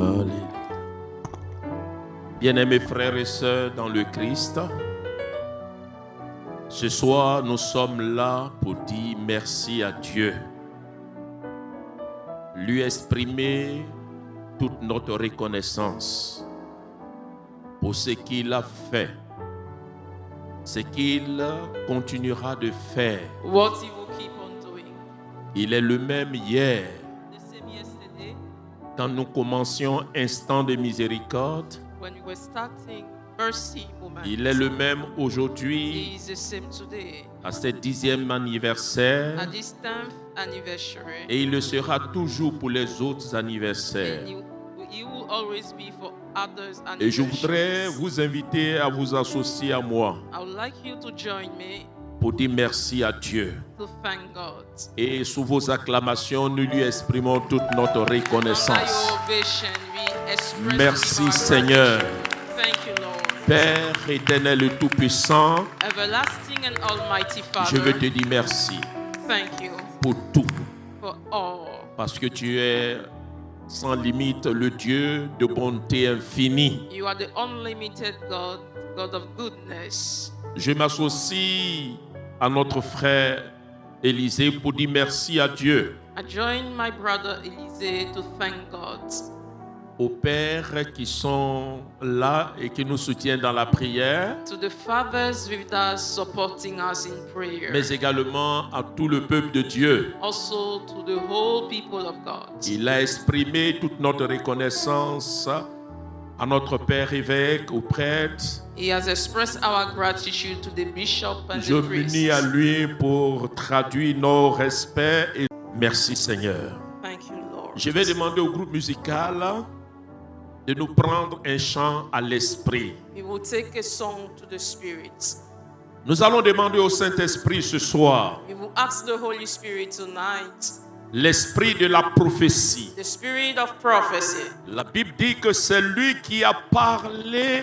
Alléluia. Bien-aimés frères et sœurs dans le Christ, ce soir nous sommes là pour dire merci à Dieu, lui exprimer toute notre reconnaissance pour ce qu'il a fait, ce qu'il continuera de faire. What he will keep on doing. Il est le même hier. The same yesterday, Quand nous commencions Instant de miséricorde, when we were starting mercy moment, il est le même he aujourd'hui is the same today. à ce 10e anniversaire At this 10th anniversary, et il le sera toujours pour les autres anniversaires. and he will always be for others' Et je voudrais anniversaries. vous inviter à vous associer à moi I would like you to join me pour dire merci à Dieu. to thank God. Et sous vos acclamations, nous lui exprimons toute notre Under reconnaissance. your ovation, we express Merci our Seigneur, gratitude. Thank you, Lord. Père éternel et tout-puissant, Everlasting and Almighty je veux Father, te dire merci thank you pour tout. for all. Parce que tu es sans limite le Dieu de bonté infinie. You are the unlimited God, God of goodness. Je m'associe à notre frère Élisée pour dire merci à Dieu, I join my brother Elise to thank God. aux pères qui sont là et qui nous soutiennent dans la prière, To the fathers with us supporting us in prayer. mais également à tout le peuple de Dieu. Also to the whole people of God. Il a exprimé toute notre reconnaissance à notre Père évêque, aux prêtres. He has expressed our gratitude to the bishop and Je the m'unis à priests. lui pour traduire nos respects et merci Seigneur. Thank you, Lord. Je vais demander au groupe musical de nous prendre un chant à l'esprit. We will take a song to the Spirit. Nous allons demander au Saint-Esprit ce soir We will ask the Holy Spirit tonight, l'esprit de la prophétie. the Spirit of prophecy. La Bible dit que c'est lui qui a parlé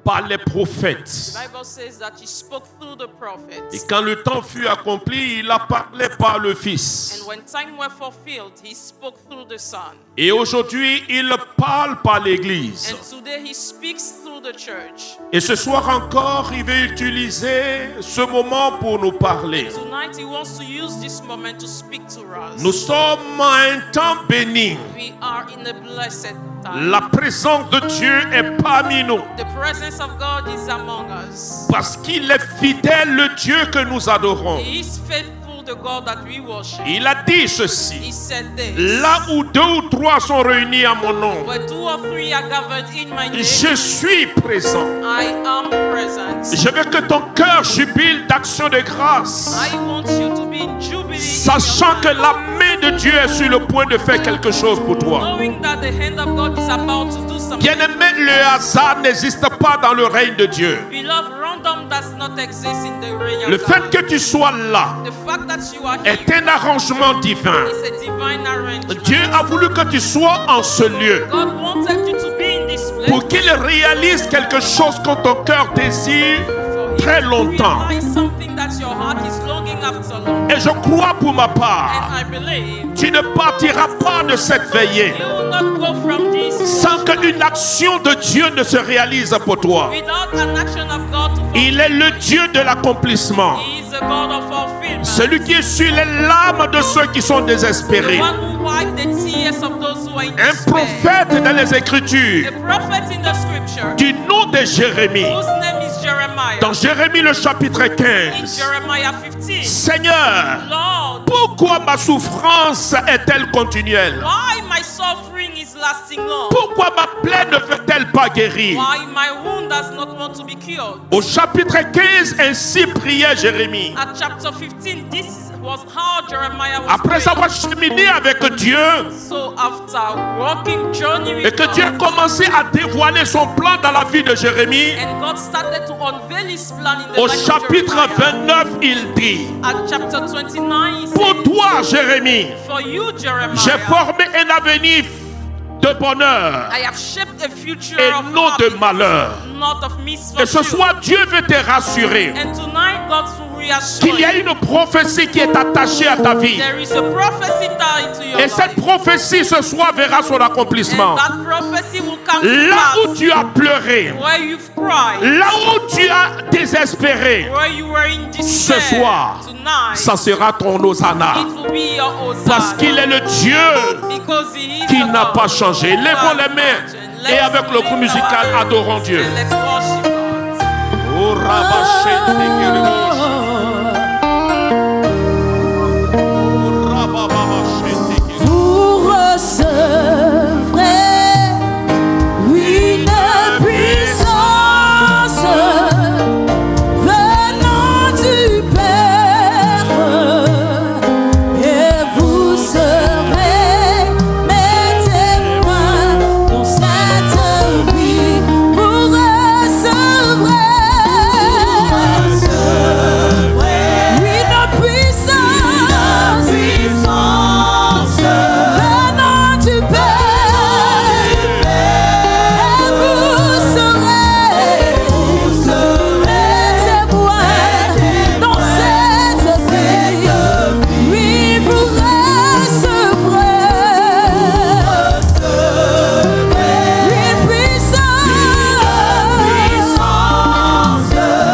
par les prophètes. The Bible says that he spoke through the Et prophets. quand le temps fut accompli, il a parlé par le Fils. And when time were fulfilled, he spoke through the Son. Et aujourd'hui, il parle par l'Église. And today he speaks through the church. Et ce soir encore, il veut utiliser ce moment pour nous parler. Tonight he wants to use this moment to speak to us. Nous sommes à un temps béni. We are in a blessed time. La présence de Dieu est parmi nous. The presence of God is among us. Parce qu'il est fidèle, le Dieu que nous adorons. He is faithful, the God that we worship. Il a dit He ceci. said this. Là où 2 ou 3 sont réunis à mon nom, Where 2 or 3 are gathered in my name, je suis présent. I am present. Je veux que ton cœur jubile d'action de grâce, I want you to be in jubilee, sachant que la main de Dieu est sur le point de faire quelque chose pour toi. knowing that the hand of God is about to do something. Bien-aimé, le hasard n'existe pas dans le règne de Dieu. Beloved, random does not exist in the reign Le of fait God. que tu sois là The fact that you are here est un arrangement divin. is a divine arrangement. Dieu a voulu que tu sois en ce lieu God wanted you to be in this place pour qu'il réalise quelque chose que ton cœur désire for him très to longtemps. realize something that your heart is longing after long. Et je crois pour ma part, And I believe tu ne partiras pas de cette veillée you will not go from this sans qu'une action de Dieu ne se réalise pour toi. without an action of God to Il est le Dieu de l'accomplissement. He is the God of fulfillment. Celui qui essuie les larmes de ceux qui sont The désespérés. one who wiped the tears of those who are in Un despair. prophète dans les Écritures A prophet in the scripture du nom de Jérémie. whose name is Jeremiah. Dans Jérémie le chapitre In 15. Jeremiah 15. Seigneur, Lord, pourquoi ma souffrance est-elle continuelle? why my suffering is lasting long? Pourquoi ma plaie ne veut-elle pas guérir? Why my wound does not want to be cured? Au chapitre 15, ainsi priait Jérémie. At chapter 15, this was how Jeremiah was Après praying. avoir cheminé avec Dieu So after walking journey with et que Dieu a God, commencé à dévoiler son plan dans la vie de Jérémie, and God started to unveil his plan in the au life of chapitre Jeremiah. 29, il dit: At chapter 29, he pour says, toi, Jérémie, for you, j'ai Jeremiah, formé un avenir de bonheur I have shaped a future et of non de happiness, malheur. not of Et misfortune. ce soir, Dieu veut te rassurer. And tonight, God will qu'il y a une prophétie qui est attachée à ta vie. There is a prophecy tied to your Et cette life. prophétie ce soir verra son accomplissement. And that prophecy will come to Là pass. où tu as pleuré, Where you've cried, là où tu as désespéré, where you were in despair, ce soir, tonight, ça sera ton Hosanna. it will be your Hosanna. Parce qu'il est le Dieu Because he is qui the n'a God pas changé. Lèvons les mains et avec le groupe musical, adorons Dieu. and let's worship God. Oh, Rabashete Kerebush. Oh, Rabababashete Kerebush. Vous recevrez une puissance venant du Père, et vous serez mes témoins dans cette vie. Vous recevrez une puissance venant du Père, et vous serez témoins dans cette vie. Oui, vous recevrez une puissance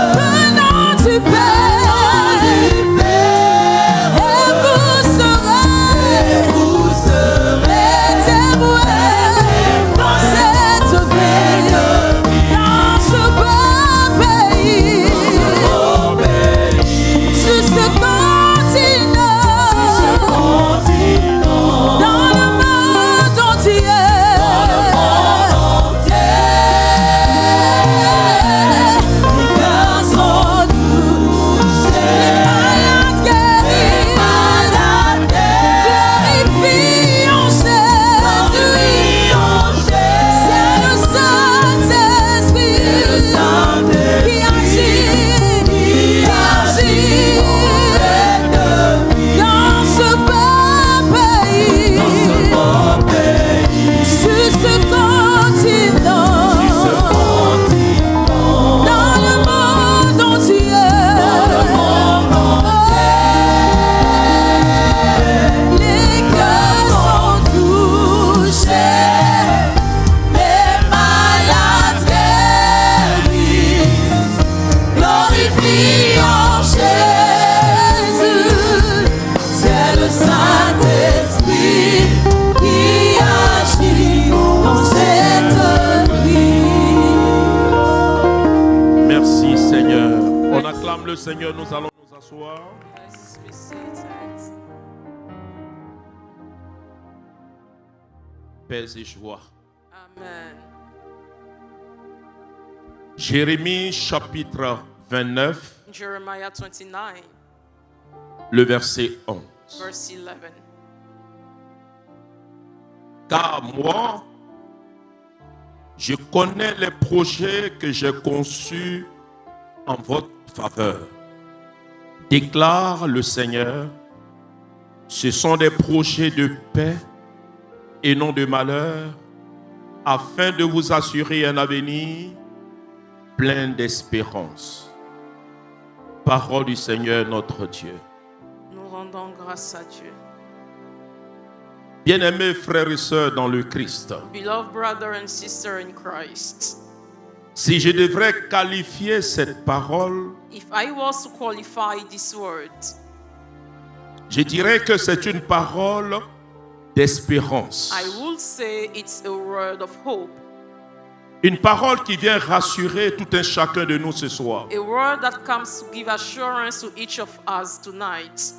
venant du Père, et vous serez témoins dans cette vie, dans ce beau pays, sur ce continent, dans le monde entier. Les cœurs sont touchés, les malades guéris, glorifions Jésus. C'est le Saint-Esprit qui agit dans ce beau pays, sur ce continent, dans le monde entier. Les cœurs sont touchés, les malades guéris, glorifions Jésus. C'est le Saint-Esprit qui agit dans cette vie. Merci Seigneur. On acclame le Seigneur, nous allons nous asseoir. Let's be seated. Paix et joie. Amen. Jérémie chapitre 29, Jeremiah 29, le verset 11. verse 11. Car moi, je connais les projets que j'ai conçus en votre faveur, déclare le Seigneur. Ce sont des projets de paix et non de malheur, afin de vous assurer un avenir plein d'espérance. Parole du Seigneur notre Dieu. Nous rendons grâce à Dieu. Bien-aimés frères et sœurs dans le Christ, Beloved brother and sister in Christ, si je devrais qualifier cette parole, if I was to qualify this word, je dirais que c'est une parole d'espérance. I would say it's a word of hope. Une parole qui vient rassurer tout un chacun de nous ce soir. A word that comes to give assurance to each of us tonight.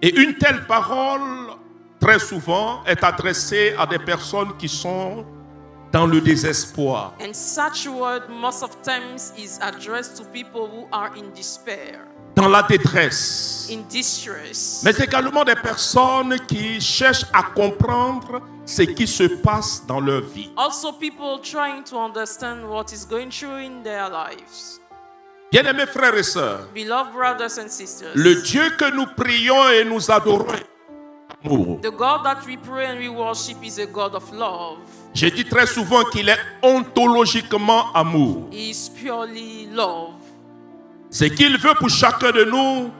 Et une telle parole, très souvent, est adressée à des personnes qui sont dans le désespoir. And such word most of times is addressed to people who are in despair, Dans la détresse. in distress, Mais également des personnes qui cherchent à comprendre ce qui se passe dans leur vie. also people trying to understand what is going through in their lives. Bien-aimés frères et sœurs, Beloved brothers and sisters, le Dieu que nous prions et nous adorons est amour. the God that we pray and we worship is a God of love. Je dis très souvent qu'il est ontologiquement amour. He is purely love. Ce qu'il veut pour chacun de nous,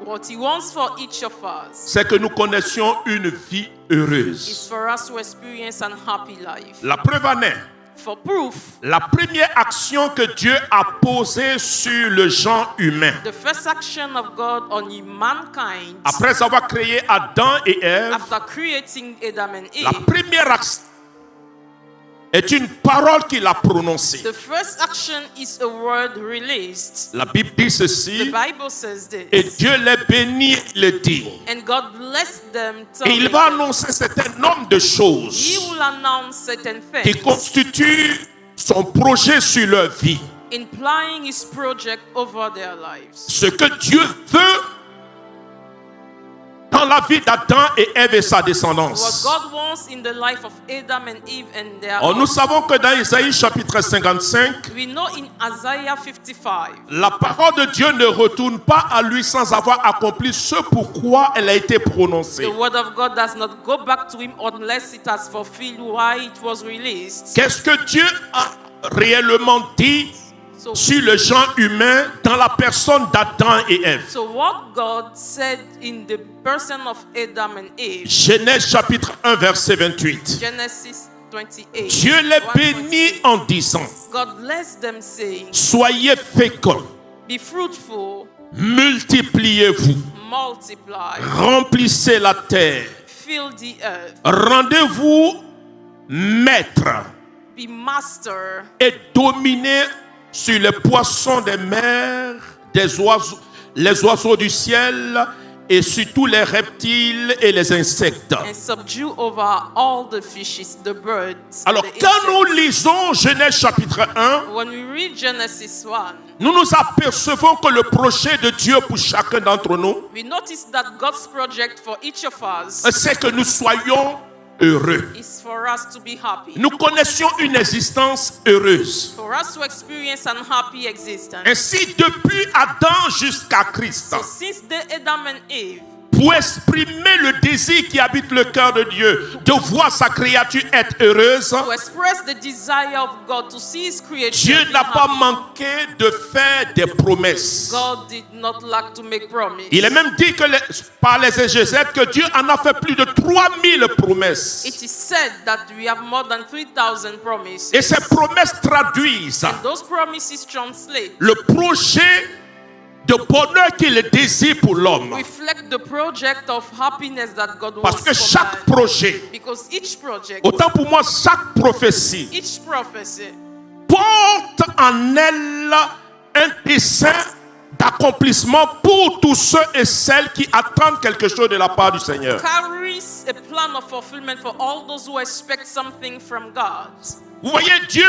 What He wants for each of us c'est que nous connaissions une vie heureuse. is for us to experience an happy life. La preuve en est, For proof, la première action que Dieu a posée sur le genre humain, the first action of God on mankind après avoir créé Adam et Ève, after creating Adam and la Eve, première action est une parole qu'il a prononcée. the first action is a word released. La Bible dit The ceci, Bible says et this. Dieu les bénit, le dit. And God blessed them. Et il telling va them, annoncer certain nombre de He choses will announce certain qui things, constituent son projet sur leur vie. implying His project over their lives. Ce que Dieu veut dans la vie d'Adam et Ève et sa What descendance. God wants in the life of Adam and Eve and their Oh, nous savons que dans Isaïe chapitre 55, we know in Isaiah 55, la parole de Dieu ne retourne pas à lui sans avoir accompli ce pourquoi elle a été prononcée. the word of God does not go back to Him unless it has fulfilled why it was released. Qu'est-ce que Dieu a réellement dit So, sur le genre humain dans la personne d'Adam et Ève? so what God said in the person of Adam and Eve, Genèse chapitre 1 verset 28. Genesis 28. Dieu les 1:28. bénit en disant, God blessed them, saying, soyez féconds, be fruitful, multipliez-vous, multiply, remplissez la terre, fill the earth, rendez-vous maître be master, et dominez sur les poissons des mers, les oiseaux du ciel et sur tous les reptiles et les insectes. and subdue over all the fishes, the birds. Alors, the quand nous insects. lisons Genèse chapitre 1, When we read Genesis 1, nous nous apercevons que le projet de Dieu pour chacun d'entre nous, we notice that God's project for each of us c'est que nous soyons heureux. is for us to be happy, Nous connaissions une existence heureuse. for us to experience an happy existence. Ainsi, depuis Adam jusqu'à Christ, So since the Adam and Eve, pour exprimer le désir qui habite le cœur de Dieu, de voir sa créature être heureuse, to express the desire of God to see His creation Dieu be n'a pas happy, manqué de faire des promesses. God did not lack to make promise. Il est même dit que par les exégètes que Dieu en a fait plus de 3000 promesses. It is said that we have more than 3,000 promises. Et ces promesses traduisent And those promises translate, le projet de bonheur qu'il désire pour l'homme. reflect the project of happiness that God Parce wants que for chaque man. projet, Because each project, autant pour moi, chaque prophétie each prophecy porte en elle un dessein d'accomplissement pour tous ceux et celles qui attendent quelque chose de la part du Seigneur. carries a plan of fulfillment for all those who expect something from God. Vous voyez, Dieu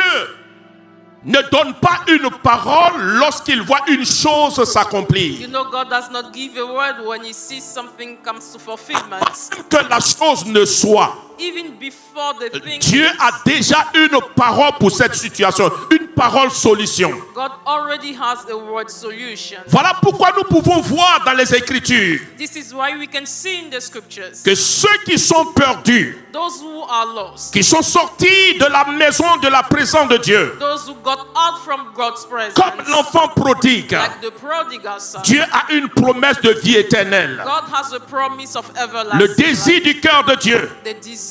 ne donne pas une parole lorsqu'il voit une chose You s'accomplir. know, God does not give a word when He sees something comes to fulfillment. Avant que la chose ne soit, Even before the thing, Dieu a déjà une parole pour cette situation, une parole solution. God already has a word solution. Voilà pourquoi nous pouvons voir dans les Écritures This is why we can see in the scriptures, que ceux qui sont perdus, those who are lost, qui sont sortis de la maison de la présence de Dieu, those who got out from God's presence, comme l'enfant prodigue, like the prodigal son. Dieu a une promesse de vie éternelle. God has a promise of everlasting Le désir life. du cœur de Dieu, The desire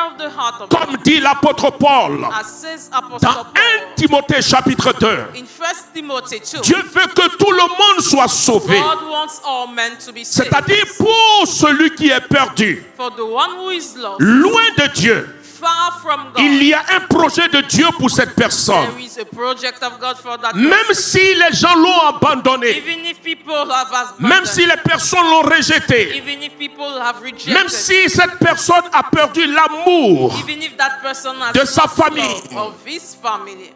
of the heart of comme God, dit l'apôtre Paul as says Apostle dans 1 Paul Timothée chapitre 2, in 1 Timothy 2. Dieu veut que tout le monde soit sauvé, God wants all men to be saved. c'est-à-dire pour celui qui est perdu, For the one who is lost, loin de Dieu. far from God, Il y a un projet de Dieu pour cette personne. there is a project of God for that Même person. si les gens l'ont abandonné, Even if people have abandoned, même si les personnes l'ont rejeté, even if people have rejected, même si cette personne a perdu l'amour, even if that person has de sa lost famille. love of his family,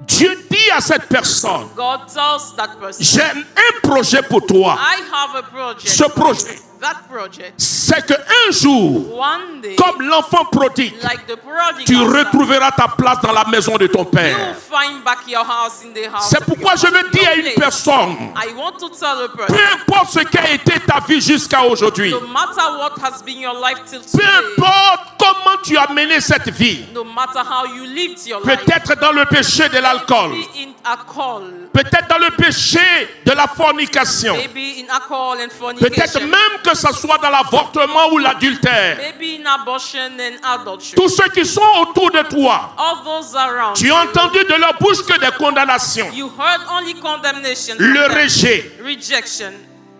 Dieu dit à cette personne, God tells that person, j'ai un projet pour toi. I have a project. Ce projet, that project, c'est qu'un jour, one day, comme l'enfant prodigue, like the prodigal tu son, retrouveras ta place dans la maison de ton you will Père. find back your house in the house. C'est of pourquoi your je veux dire à place. une personne, I want to tell a peu person, importe ce qu'a été ta vie jusqu'à aujourd'hui, no matter what has been your life till peu today, importe comment tu as mené cette vie, no matter how you lived your life, peut-être dans le péché de l'alcool, maybe in alcohol, peut-être dans le péché de la fornication, maybe in alcohol and peut-être fornication, même que ce soit dans l'avortement ou l'adultère. maybe in abortion and adultery. Tous ceux qui sont autour de toi, All those around tu you, as entendu de leur bouche que des condamnations, you heard only condemnation, from le them, rejet, rejection,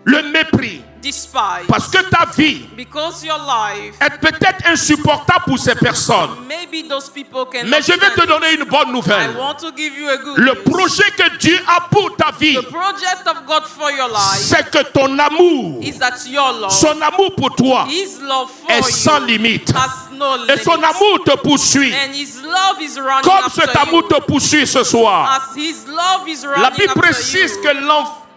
le mépris. despise. Parce que ta vie Because your life, est peut-être insupportable pour ces personnes. maybe those people can. Mais je vais te donner une bonne I nouvelle. want to give you a good Le news. projet que Dieu a pour ta vie, The project of God for your life c'est que ton amour, is that your love, son amour pour toi His love for est sans you limite. has no Et son limits. amour te poursuit. And His love is running Comme after cet amour you. te poursuit ce soir. As His love is running La Bible after précise you. que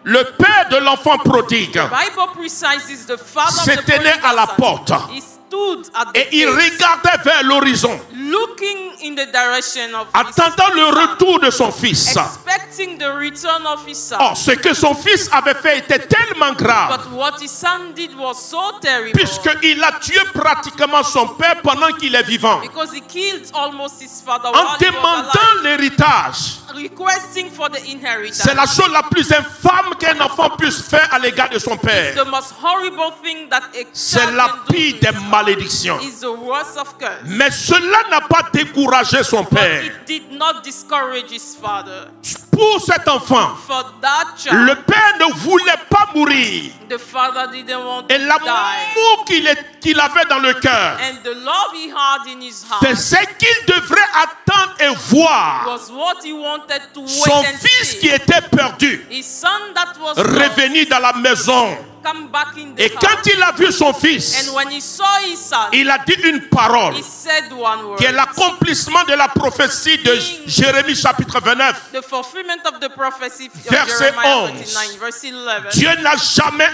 le père de l'enfant prodigue Bible precises the father of the s'était né à la prodigal porte son. He stood at the et il gate, regardait vers l'horizon, looking in the direction of attendant le his son, retour de son fils. expecting the return of his son. Or, ce que son fils avait fait était tellement grave, But what his son did was so terrible, puisqu'il a tué pratiquement son père pendant qu'il est vivant, because he killed almost his father en while he was demandant alive, l'héritage. requesting for the inheritance. C'est la chose la plus infâme qu'un enfant puisse faire à l'égard de son père. The most horrible thing that a C'est child la can do pire to des his father malédictions. is the worst of curse. Mais cela n'a pas découragé son But père. it did not discourage his father. Pour cet enfant, For that child, le père ne voulait pas mourir. the father didn't want Et to die. l'amour qu'il avait dans le cœur, And the love he had in his c'est heart ce qu'il devrait attendre et voir. was what he wanted to wait Son and fils see. qui était perdu, His son that was lost revenir dans la maison. come back in the Et quand house. il a vu son fils, And when he saw his son, il a dit une parole he said one word. qui est l'accomplissement de la prophétie de Jérémie chapitre 29. The fulfillment of the prophecy of Verset Jeremiah 11. 29, verse 11. Dieu n'a jamais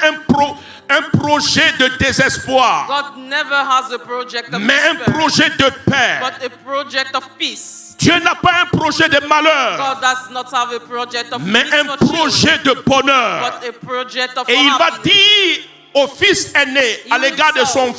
un projet de désespoir, God never has a project of mais un despair, projet de paix. but a project of peace. Dieu n'a pas un projet de malheur, God does not have a project of mais un misfortune, projet de bonheur. but a project of Et il va happiness. dire au fils aîné à l'égard de son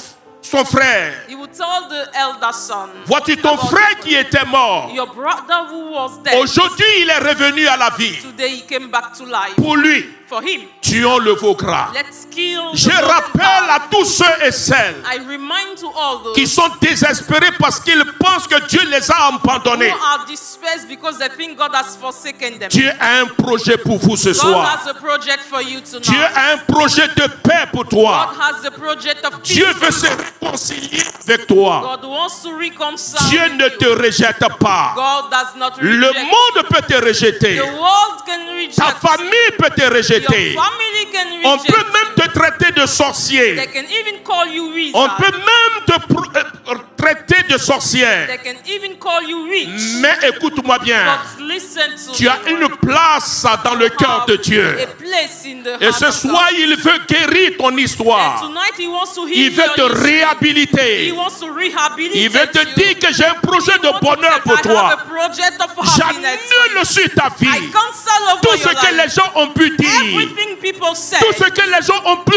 frère, He would tell the elder son, vois-tu ton about frère qui était mort, your brother who was dead, aujourd'hui il est revenu à la vie. today he came back to life. Pour lui, For him, tuons le veau gras. let's kill Je the golden rappelle calf. à tous ceux et celles I remind to all those qui sont désespérés parce qu'ils pensent que Dieu les a who abandonnés. are dispersed because they think God has forsaken them. Dieu a un projet pour vous ce God soir. has a project for you tonight. Dieu a un projet de paix pour toi. God has a project of peace. Dieu for veut you. se réconcilier avec toi. God wants to reconcile Dieu with ne you. te rejette pas. God does not Le reject. monde peut te rejeter. The world can reject. Ta famille peut te Your rejeter. family can reject. On peut même te traiter de They sorcier. can even call you wizard. On peut même te traiter de sorcière. They can even call you witch. Mais écoute-moi bien. But listen to Tu as me. une place dans le cœur de Dieu. A place in the Et heart ce of soir, God. il veut guérir ton And histoire. tonight he wants to heal Il veut your te history. He réhabiliter. wants to rehabilitate Il veut te you. dire que j'ai un projet He de wants to bonheur say, pour I have toi. a project of happiness for J'annule you. sur ta I vie cancel over tout ce your que life. les gens ont pu dire, Everything people said. tout ce que les gens ont pu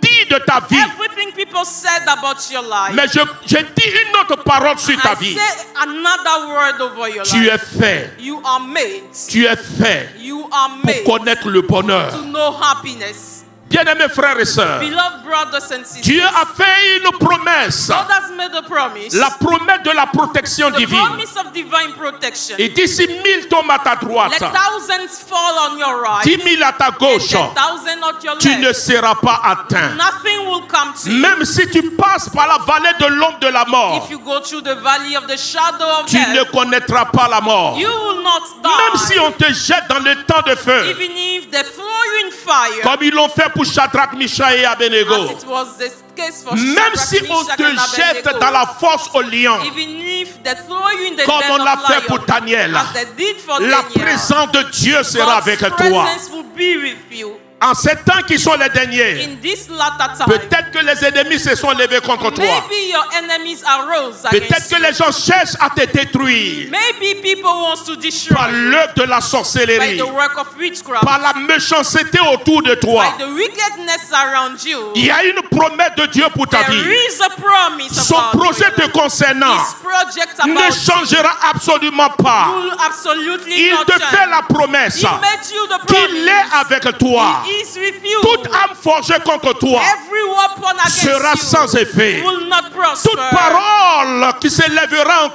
dire de ta vie. Everything people said about your life. Mais je dis une autre parole sur ta I vie. say another word over your Tu life. es fait, You are made. tu es fait You are pour made connaître le bonheur. to know happiness. Bien-aimés frères et sœurs, Beloved brothers and sisters, Dieu a fait une promesse. God has made a promise. La promesse de la protection The divine. promise of divine protection. Et d'ici 1000 tombent à ta droite, Let thousands fall on your right. 10 000 à ta And gauche, 10,000 at your tu left. ne seras pas atteint. Nothing will come to you. Même si tu passes par la vallée de l'ombre de la mort, If you go through the valley of the shadow of tu ne death, connaîtras pas la mort. you will not Même die. si on te jette dans le temps de feu, Even if they throw you in fire, comme ils l'ont fait pour Shadrach, Meshach et Abednego. as it was the case for Même Shadrach, si on Meshach, te and jette Abednego, dans la fosse au lion, even if they throw you in the comme den on l'a of fait lion, pour Daniel, as they did for la Daniel, présence de Dieu sera God's avec toi. presence will be with you. En ces temps qui sont les derniers, in this latter time, peut-être que les ennemis se sont levés contre toi. maybe your enemies arose Peut-être against que you. les gens cherchent à te détruire Maybe people want to destroy par you l'œuvre de la by sorcellerie, the work of witchcraft, par la méchanceté autour de by toi. the wickedness around you. Il y a une promesse de Dieu pour ta There vie. is a promise Son about projet you. te concernant His project ne about changera absolument you pas. will absolutely Il not te change. fait la promesse He made you the qu'il est promise. avec toi. He is with you. Toute âme forgée contre toi Every weapon against sera you sans effet. will not prosper. Toute parole qui s'élèvera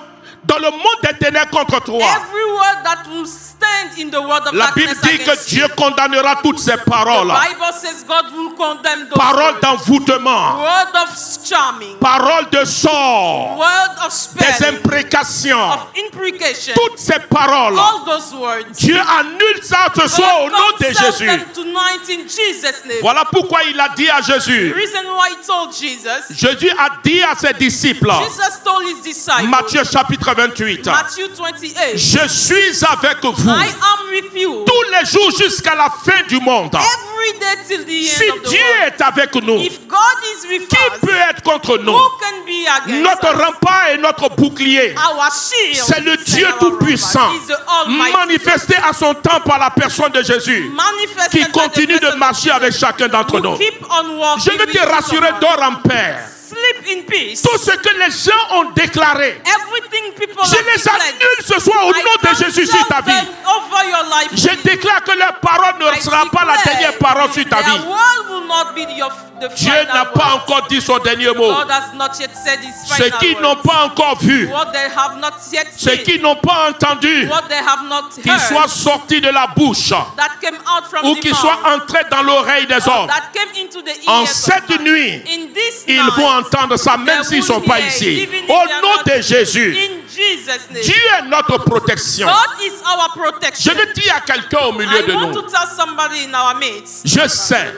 dans le monde des ténèbres contre toi, Every word that will stand in the word of la Bible darkness dit que against Dieu you. condamnera toutes ces paroles. The Bible says God will condemn those Paroles words. d'envoûtement, Word of charming, paroles de sort, word of des spelling, imprécations. of imprecation. Toutes ces paroles, All those words. Dieu annule ça ce soir au nom de cancels Jésus. them tonight in Jesus' name. Voilà pourquoi il a dit à The Jésus. reason why he told Jesus, Jésus a dit à ses disciples, Jesus told his disciples, Matthieu chapitre 28, Matthew 28, je suis avec vous I am with you tous les jours jusqu'à la fin du monde. every day till the Si end of the Dieu world. est avec nous, qui If God is with us, peut être contre nous? who can be against Notre us? rempart et notre bouclier, Our shield c'est le is Dieu our Tout-Puissant, rock. He's the Almighty manifesté à son temps par la personne de Jésus, manifested qui by the continue de presence marcher of avec Jesus. chacun d'entre Who nous. keep on walking Je veux with te each rassurer, other. dors en paix. Sleep in peace. Tout ce que les gens ont déclaré, Everything people je have les declared, annule ce soir au I nom de Jésus sur ta cancel vie. them over your life. Je déclare que leur parole ne I sera pas la declare dernière parole sur ta their vie. word will not be the Dieu final n'a pas word. encore dit son dernier mot. God has not yet said his Ceux final qui n'ont words. pas encore vu, What they have not yet ceux seen, qui n'ont pas entendu, what they have not qu'ils heard, soient sortis de la bouche that came out from ou the qu'ils mouth, soient entrés dans l'oreille des or hommes. that came into the ears En of cette man. nuit, In this ils night, vont entendre ça même they s'ils ne will sont pas hear, ici. even if Au they are nom not de here. Jésus, In Jesus' name. Dieu est notre protection. God is our Je protection. veux dire à quelqu'un au milieu I de want to nous, tell somebody in our midst. je sais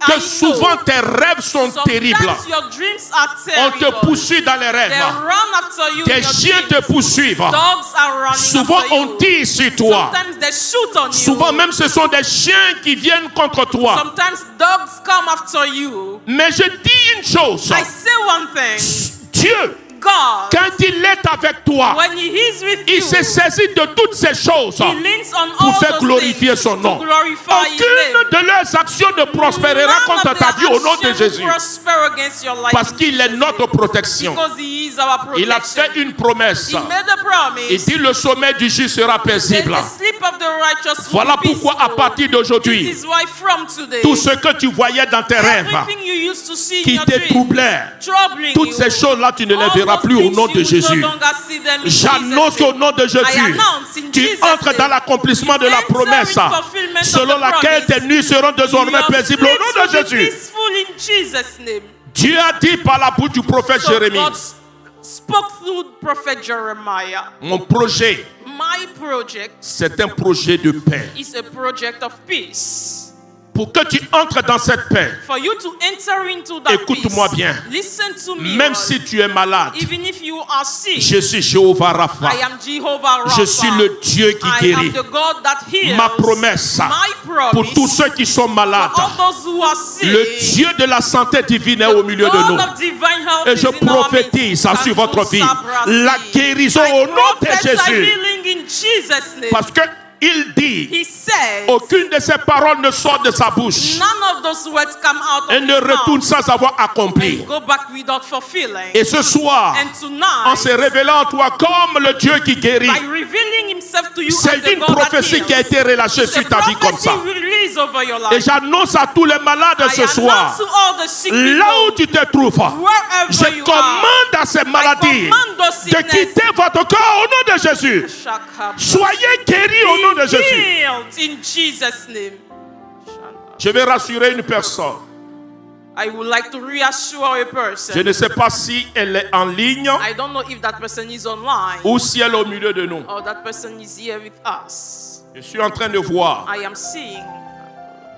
I que souvent know tes rêves sont terribles. sometimes your dreams are On terrible. te poursuit dans les They rêves. run after you. Tes in your chiens dreams. te poursuivent. Dogs are running Souvent after on you. tire sur toi. Sometimes they shoot on Souvent you. même ce sont des chiens qui viennent contre toi. Sometimes dogs come after you. Mais je dis une chose. I say one thing. Dieu, God, quand il est avec toi, when he is with il you, se saisit de toutes ces choses he leans on pour all faire those glorifier things son nom. to glorify his name. Aucune de leurs actions ne prospérera None contre of ta their vie au nom de action Jésus. will prosper against your life Parce in qu'il est Jesus' notre name. protection. Because he is our protection. Il a fait une promesse. He made a promise. Il dit le sommet du juste sera That paisible. the sleep of the righteous will Voilà be pourquoi à peaceful. partir d'aujourd'hui, This is why from today, tout ce que tu voyais dans tes rêves, everything you used to see qui in your te dreams, troublait, troubling toutes you, ces choses-là, tu ne les all verras those plus au things nom de you Jésus. no longer see them in J'annonce Jesus' qu'au nom de name. I Jésus, announce in tu Jesus' entres dans name, l'accomplissement de la enter in promesse fulfillment of selon the laquelle promise. tes nuits seront désormais Your paisibles au sleeps nom de will be Jésus. peaceful in Jesus' name. Dieu a dit par la bouche du prophète So Jérémie, God spoke through prophet Jeremiah. mon projet, My project c'est un projet de paix. is a project of peace. Pour que tu entres dans cette paix, For you to enter into that écoute-moi peace, bien. listen to me Même well. si tu es malade, Even if you are sick, je suis Jéhovah Rapha. I am Jehovah Rapha. Je suis le Dieu qui I guérit. am the God that heals. Ma promesse My promise pour tous ceux qui sont malades, for all those who are sick, le Dieu de la santé divine est au milieu de God nous. of divine health Et je is in our prophétise midst. sur votre vie Sabrasi. la guérison I au nom de prophesy Jésus. healing in Jesus' name. Parce que il dit, He said, aucune de ces paroles ne sort de sa bouche none of those words come out of et ne his retourne mouth sans avoir accompli. and go back without fulfilling. Et ce soir, And en tonight, se révélant en toi comme le Dieu qui guérit, by revealing himself to you c'est as the une God that prophétie qui a heals, été relâchée it's sur ta vie a comme ça. prophecy released over your Et life. j'annonce à tous les malades I ce soir, announce to all the sick là où people, tu te trouves, wherever je you are, commande à ces maladies command those de sickness. quitter votre corps au nom de Jésus. Shaka- Soyez guéris au nom de Be Jésus. healed in Jesus' name. Je vais rassurer une personne. I would like to reassure a Je person. ne sais pas si elle est en ligne I don't know if that person is online ou si elle est au milieu de nous. or that person is here with us. Je suis en train de voir I am seeing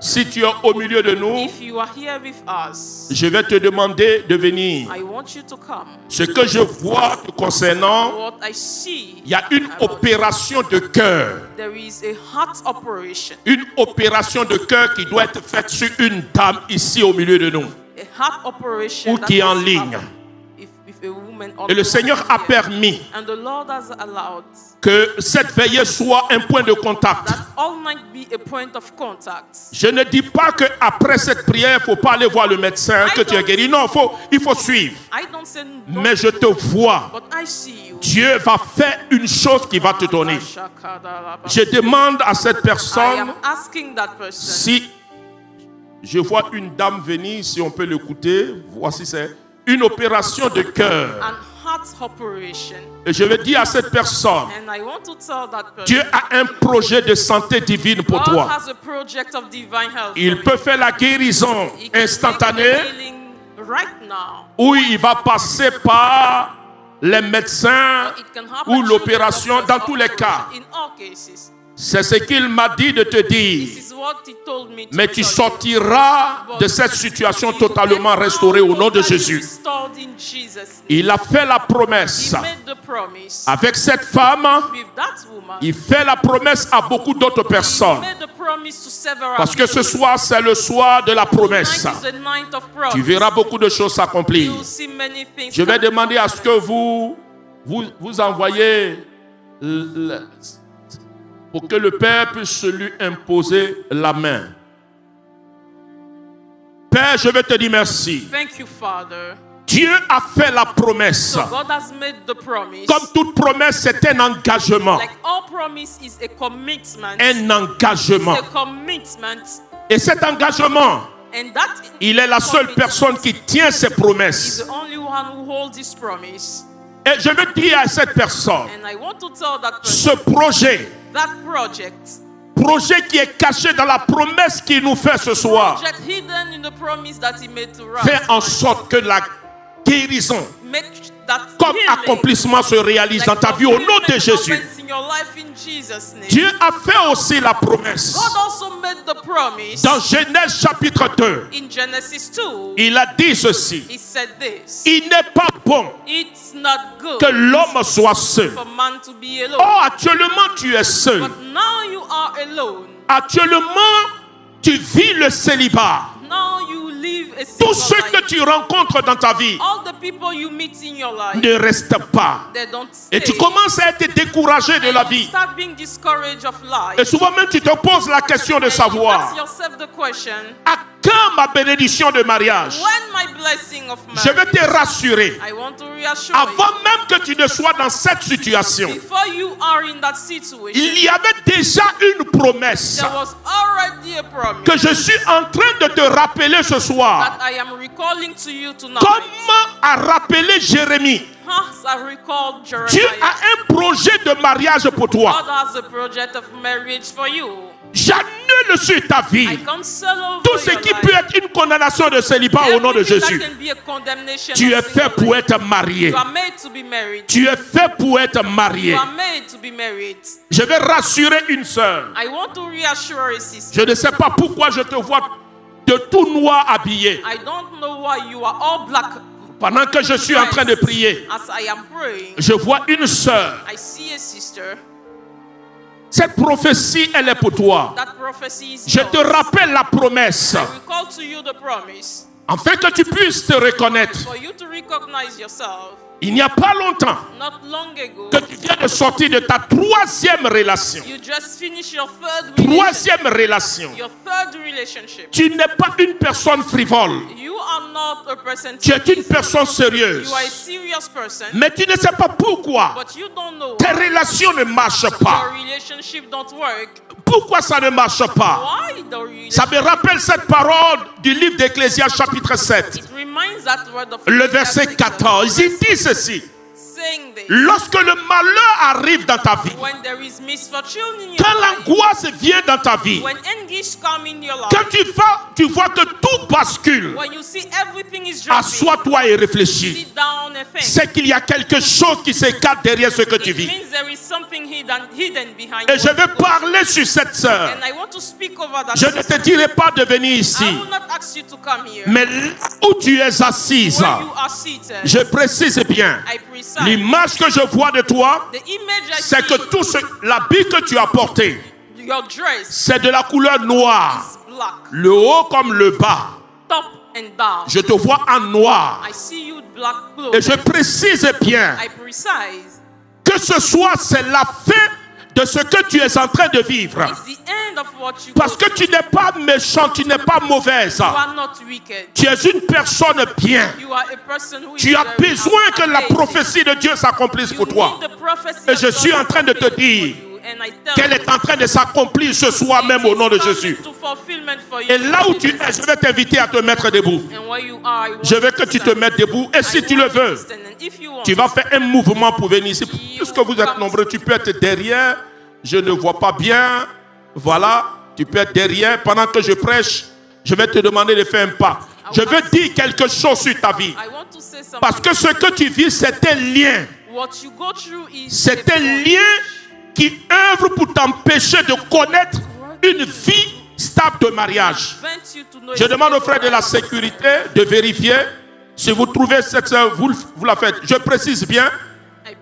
Si tu es au milieu de nous, if you are here with us, je vais te demander de venir. I want you to come. Ce que je vois te concernant, What I see, il y a une opération de cœur. there is a heart operation. Une opération de cœur qui doit être faite sur une dame ici au milieu de nous. A heart operation Ou that qui est en must ligne. happen if a woman or Et le woman Seigneur is a here. permis And the Lord has allowed que cette veillée soit un point de contact. that all night be a point of contact. Je ne dis pas qu'après cette prière, il ne faut pas aller voir le médecin, que tu es guéri. Non, il faut suivre. I don't say don't, Mais je te vois. but I see you. Dieu va faire une chose qui va te donner. Je demande à cette I personne, am asking that person. si je vois une dame venir, si on peut l'écouter, voici c'est une opération de cœur. An heart operation. Et je vais dire à cette personne, And I want to tell that person. Dieu a un projet de santé divine pour God toi. has a project of divine health. Il for peut you. faire la guérison He can make instantanée the healing right now. ou il va passer par les médecins Or it can happen ou through the l'opération doctor's dans tous les cas. operation. In all cases. C'est ce qu'il m'a dit de te dire. This is what he told me to Mais tu tell you. sortiras de cette situation totalement restaurée au nom de Jésus. Il a fait la promesse. Avec cette femme, il fait la promesse à beaucoup d'autres personnes. Parce que ce soir, c'est le soir de la promesse. Tu verras beaucoup de choses s'accomplir. Je vais demander à ce que vous envoyez pour que le Père puisse lui imposer la main. Père, je vais te dire merci. Thank you, Father. Dieu a fait la promesse. So God has made the promise. Comme toute promesse, c'est un engagement. Like all promise is a commitment. Un engagement. It's a commitment. Et cet engagement, And that il est la seule personne qui tient ses is promesses. the only one who holds this promise. Et je veux dire à cette personne, And I want to tell that ce person projet qui est caché dans la promesse qu'il nous fait ce soir, project hidden in the promise that he made to us. fait en sorte que la guérison Make that comme healing, accomplissement se réalise dans ta vie au nom de Jésus. happens in your life in Jesus' name. Dieu a fait aussi la promesse. God also made the promise Dans Genèse chapitre 2, in Genesis 2. il a dit ceci. He said this. Il n'est pas bon It's not good que l'homme soit seul. for man to be alone. Oh, actuellement tu es seul. But now you are alone. Actuellement, tu vis le célibat. Now you live a Tous single ceux que life. tu rencontres dans ta vie All the people you meet in your life, ne restent pas. they don't stay. Et tu commences à être découragé de la You vie. start being discouraged of life. Et souvent même tu te poses la question de And you ask savoir, yourself the question, à quand ma bénédiction de mariage? when my blessing of Je veux marriage? te rassurer. I want to reassure Avant même que tu ne sois dans cette situation, you. Before you are in that situation, il y avait déjà une promesse there was already a promise que je suis en train de te rappeler ce soir. that I am recalling to you tonight. Comment a rappelé Jérémie? As I recalled Dieu Jeremiah, a un projet de mariage pour toi. God has a project of marriage for you. J'annule sur ta I vie cancel over tout ce your qui life. peut être une condamnation de célibat au nom de Everything that Jésus. can be a condemnation Tu of es fait pour singleness. être marié. You are made to be married. Tu es fait pour être marié. You are made to be married. Je vais rassurer une sœur. I want to reassure a sister. Je ne sais pas pourquoi je te vois de tout noir habillé I don't know why you are all black. pendant que je suis en train de prier. As I am praying, Je vois une sœur. I see a sister. Cette prophétie, elle est pour toi. That prophecy is Je te yours. rappelle la promesse I recall to you the promise afin que tu puisses te reconnaître. for you to recognize yourself. Il n'y a pas longtemps Not long ago, que tu viens de sortir de ta troisième relation. you just finished your third relationship. Troisième relation. Your third relationship. Tu n'es pas une personne frivole. You are not a person. Tu es une personne sérieuse. You are a serious person, Mais tu ne sais pas pourquoi but you don't know tes relations ne marchent your pas. relationship don't work. Pourquoi ça ne marche pas? Why the relationship? Ça me rappelle cette parole du livre d'Ecclésiaste chapitre 7. It reminds that word of Le verset Ecclesiastes 14. Il dit ceci. saying this. Lorsque le malheur arrive dans ta vie, When there is misfortune in your quand life, l'angoisse vient dans ta vie, when anguish come in your quand life, tu vois que tout bascule, when you see everything is dropping, assois-toi et réfléchis. sit down and think. C'est qu'il y a quelque chose qui s'écarte derrière ce que tu It vis. means there is something hidden Et je vais parler sur cette sœur. Je ne te dirai pas de venir ici. Mais où tu es assise, je précise bien. L'image que je vois de toi, c'est que tout l'habit que tu as porté, c'est de la couleur noire. Le haut comme le bas. Je te vois en noir. Et je précise bien que ce soir, c'est la fin de ce que tu es en train de vivre. Parce que tu n'es pas méchant, tu n'es pas mauvaise. Tu es une personne bien. Tu as besoin que la prophétie de Dieu s'accomplisse pour toi. Et je suis en train de te dire qu'elle est en train de s'accomplir ce soir même au nom de Jésus. Et là où tu es, je vais t'inviter à te mettre debout. Je veux que tu te mettes debout. Et si tu le veux, tu vas faire un mouvement pour venir ici. Puisque vous êtes nombreux, tu peux être derrière. Je ne vois pas bien. Voilà, tu peux être derrière. Pendant que je prêche, je vais te demander de faire un pas. Je veux dire quelque chose sur ta vie. Parce que ce que tu vis, c'est un lien. C'est un lien qui œuvre pour t'empêcher de connaître une vie stable de mariage. Je demande aux frères de la sécurité de vérifier. Si vous trouvez cette sœur, vous la faites. Je précise bien,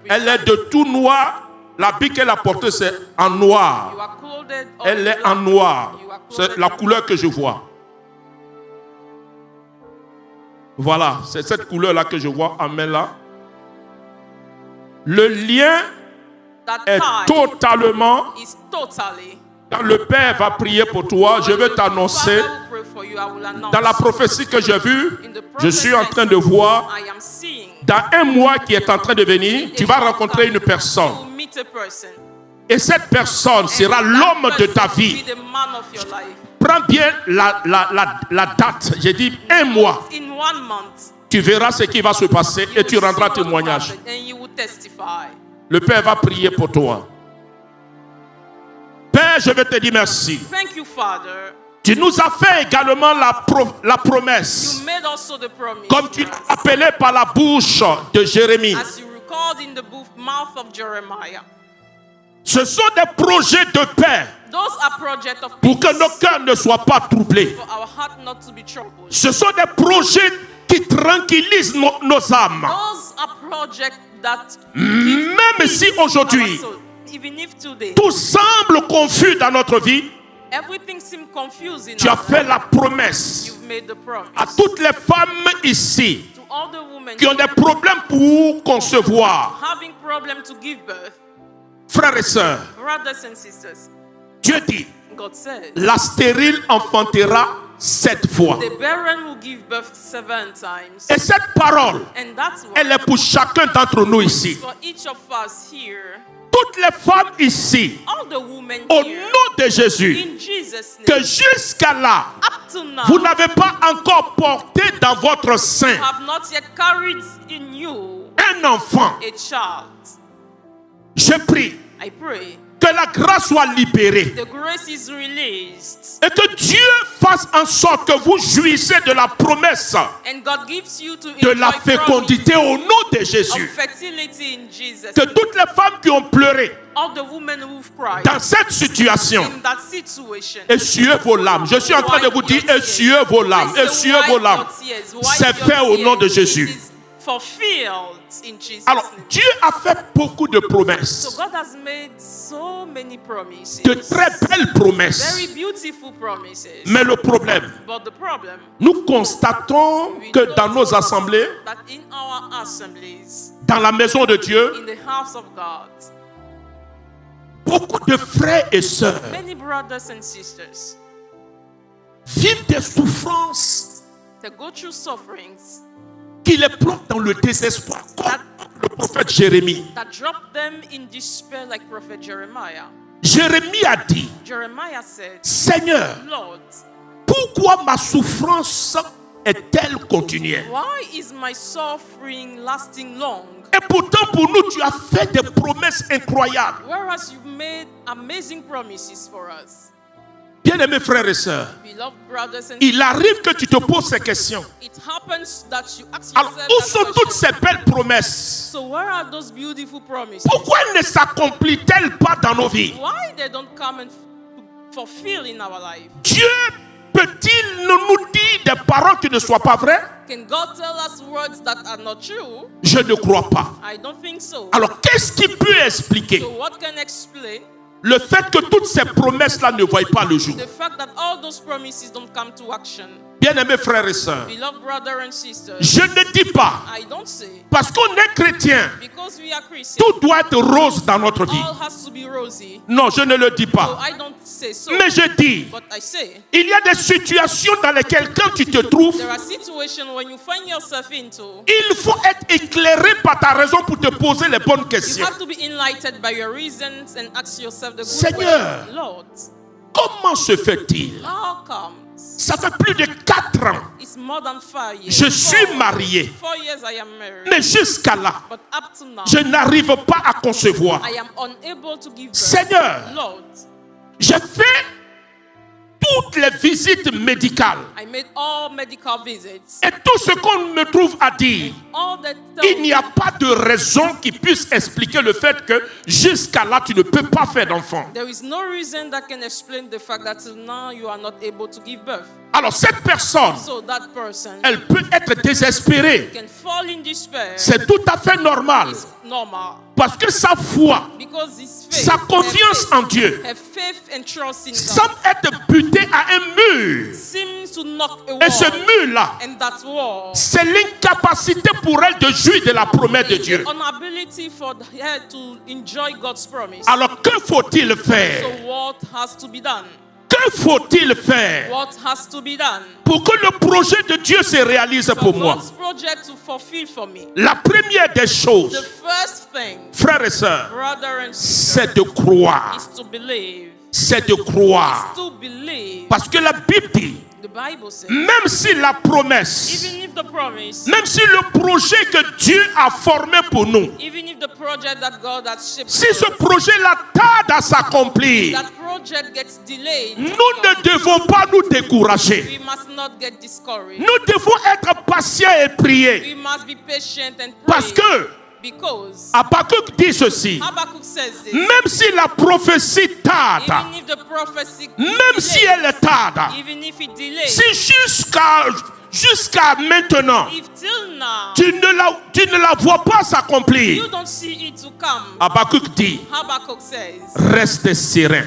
elle est de tout noir. L'habit qu'elle a porté, c'est en noir. Elle est en noir. C'est la couleur que je vois. Voilà, c'est cette couleur-là que je vois en main là. Le lien est totalement. Quand le Père va prier pour toi, je veux t'annoncer. Dans la prophétie que j'ai vue, je suis en train de voir. Dans un mois qui est en train de venir, tu vas rencontrer une personne. Et cette personne sera l'homme de ta vie. Prends bien la date. J'ai dit un mois. Tu verras ce qui va se passer et tu rendras témoignage. Le Père va prier pour toi. Père, je veux te dire merci. Tu nous as fait également la promesse. Comme tu l'as appelé par la bouche de Jérémie. Ce sont des projets de paix. Pour que nos cœurs ne soient pas troublés. Ce sont des projets qui tranquillisent nos âmes. Même si aujourd'hui tout semble confus dans notre vie, tu as fait la promesse à toutes les femmes ici qui ont des problèmes pour concevoir. Frères et sœurs, Dieu dit, la stérile enfantera 7 fois. Et cette parole, elle est pour chacun d'entre nous ici. Toutes les femmes ici, au nom de Jésus, que jusqu'à là, vous n'avez pas encore porté dans votre sein un enfant. Je prie que la grâce soit libérée et que Dieu fasse en sorte que vous jouissez de la promesse de la fécondité au nom de Jésus. Que toutes les femmes qui ont pleuré dans cette situation, essuyez vos larmes. Je suis en train de vous dire, essuyez vos larmes, essuyez vos larmes. C'est fait au nom de Jésus. Alors, Dieu a fait beaucoup de promesses. De très belles promesses. Mais le problème, nous constatons que dans nos assemblées, dans la maison de Dieu, beaucoup de frères et sœurs vivent des souffrances qui les plonge dans le désespoir, comme le prophète Jérémie. Jérémie a dit, Seigneur, pourquoi ma souffrance est-elle continuelle? Et pourtant pour nous, tu as fait des promesses incroyables. Bien-aimés frères et sœurs, Beloved brothers and il arrive que tu te poses ces questions. it happens that you ask Alors, yourself où that sont toutes question. ces belles promesses? So where are those beautiful promises? Pourquoi elles ne s'accomplissent-elles pas dans nos vies? Why they don't come and fulfill in our life? Dieu peut-il nous dire des paroles qui ne soient pas vraies? Can God tell us words that are not true? Je ne crois pas. I don't think so. Alors, qu'est-ce qui peut expliquer So what can explain le fait que toutes ces promesses-là ne voient pas le jour? the fact that all those promises don't come to action? Bien-aimés frères et sœurs, Beloved brother and sisters, je ne dis pas, I don't say parce qu'on est chrétien, because we are Christians, tout doit être rose dans notre vie. all has to be rosy. Non, je ne le dis So pas. I don't say so. Mais je dis, But I say il y a des situations dans lesquelles quand tu te trouves, there are situations when you find yourself into, il faut être éclairé par ta raison pour te poser les bonnes you questions. have to be enlightened by your reasons and ask yourself the good Seigneur. question. Lord, Comment se fait-il? how comes? Ça fait plus de 4 ans. It's more than 5 years. Je suis marié. 4 years I am married. Mais jusqu'à là, But up to now, je n'arrive pas à concevoir. I am unable to give birth. Seigneur, Lord, j'ai fait toutes les visites médicales. I made all medical visits. Et tout ce qu'on me trouve à dire, All that il n'y a pas de raison qui puisse expliquer le fait que jusqu'à là, tu ne peux pas faire d'enfant. there is no reason that can explain the fact that till now you are not able to give birth. Alors cette personne, So that person elle peut être désespérée. can fall in despair. C'est tout à fait normal. It's normal. Parce que sa foi, Because his faith, sa confiance en Dieu, her faith and trust in God semble être butée à un mur. seems to knock a Et ce wall. mur-là, And that wall c'est l'incapacité pour elle de jouir de la promesse de Dieu. is the inability for her to enjoy God's promise. Alors que faut-il faire? So what has to be done? Que faut-il faire What has to be done? pour que le projet de Dieu se réalise For pour moi? God's project to fulfill for me. La première des The choses, first thing, frères et sœurs, brother and sister, c'est de croire. is to believe. C'est de croire. To believe. Parce que la Bible dit, The Bible says, même si la promesse, even if the promise, même si le projet que Dieu a formé pour nous, even if the project that God has shaped, si ce projet-là tarde à s'accomplir, that project gets delayed, nous ne devons pas nous décourager. we must not get discouraged. Nous devons être patients et prier. We must be patient and pray. Parce que Because Habakkuk dit ceci, Habakkuk says this, même si la prophétie tarde, even if the prophecy même si elle tarde, even if it delays, si jusqu'à maintenant, if till now tu ne la vois pas s'accomplir, you don't see it to come, Habakkuk dit, Habakkuk says, reste serein.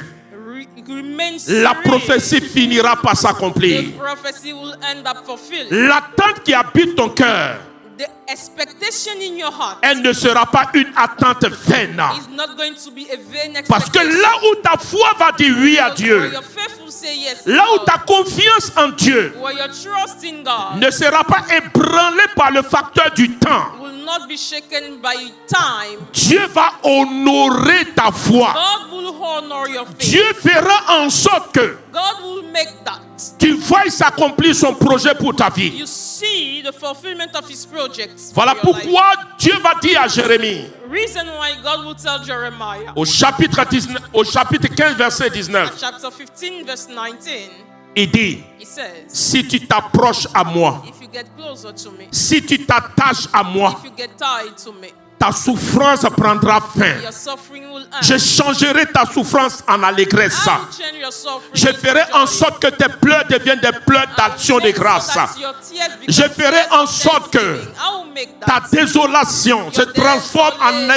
remain La serene. prophétie finira par The s'accomplir. prophecy will end up fulfilled. L'attente qui habite ton cœur, The expectation in your heart elle ne sera pas une attente vaine. is not going to be a vain Parce que expectation. là où ta foi va dire oui à Where Dieu, your faith will say yes, là où Lord. ta confiance en Dieu Where your trust in God ne sera pas ébranlée par le facteur du temps, will not be shaken by time, Dieu va honorer ta foi. God will honor your faith. Dieu fera en sorte que God will make that. tu vois s'accomplir son projet pour ta vie. You see the fulfillment of his projects. for Voilà your life. pourquoi Dieu va dire à Jérémie, Reason why God will tell Jeremiah, au chapitre 15, verset 19, chapter 15, verse 19, il dit, he says, si tu t'approches à moi, if you get closer to me, si tu t'attaches à moi, if you get tied to me, ta souffrance prendra fin. your suffering will end. Je changerai ta souffrance en allégresse. I will change your suffering Je into ferai en joy. sorte que tes pleurs deviennent des pleurs I will d'action de make so grâce. that your tears become Je ferai tears en of sorte que thanksgiving. I will make ta that. désolation se transforme en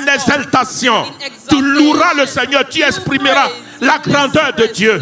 exaltation. Tu loueras le Seigneur, tu exprimeras la grandeur de Dieu.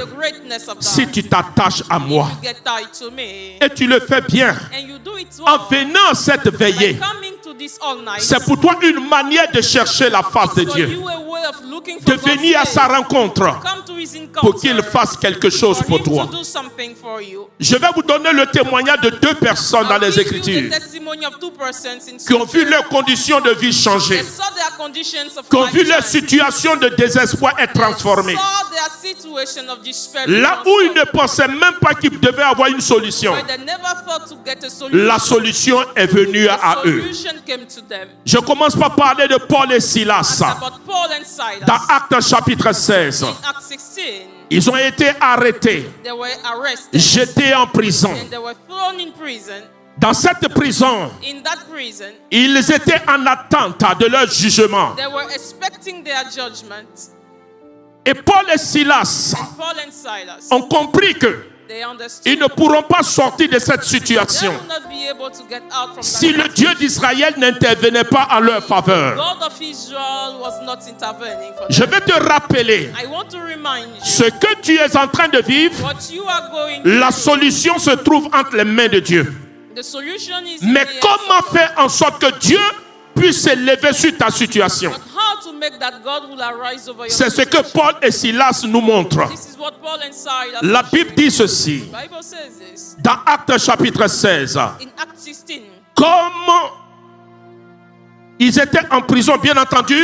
Si tu t'attaches à moi get tied to me, et tu le fais bien, and you do it en well, venant cette veillée, coming to this all night, c'est pour toi une manière de chercher la face de for Dieu, you a way of looking de for God's venir à face, sa rencontre come to his encounter, pour qu'il fasse quelque chose for pour him toi. to do something for you. Je vais vous donner le témoignage de 2 personnes dans I'll les give you Écritures the testimony of 2 persons in qui ont vu Scripture. leurs conditions de vie changer, They saw their conditions of qui ont life vu leur change. situation de désespoir être transformée. Saw their situation of despair Là où ils ne pensaient même pas qu'ils devaient avoir une solution, where they never thought to get a solution. la solution est venue The à eux. solution came to them. Je commence par parler de Paul et Silas About Paul and Silas dans Actes chapitre 16. in Acts 16. Ils ont été arrêtés, They were arrested. jetés en prison. And they were thrown in prison. Dans cette prison, In that prison, ils étaient en attente de leur jugement. they were expecting their judgment. Et Paul et Silas And Paul and Silas, ont compris que they understood ils ne pourront pas sortir de cette they situation will not be able to get out from si that le Dieu d'Israël n'intervenait pas en leur faveur. God of Israel was not intervening for Je them. vais te rappeler I want to remind you ce que tu es en train de vivre. what you are going La through. solution se trouve entre les mains de Dieu. The solution is in Mais the comment hands of God. faire en sorte que Dieu puisse s'élever sur ta situation? But how to make that God will arise over your C'est ce que situation. Paul et Silas nous montrent. This is what Paul and Silas La are Bible showing. dit ceci The Bible says this dans Actes chapitre 16. in Acts 16. Comme ils étaient en prison, bien entendu,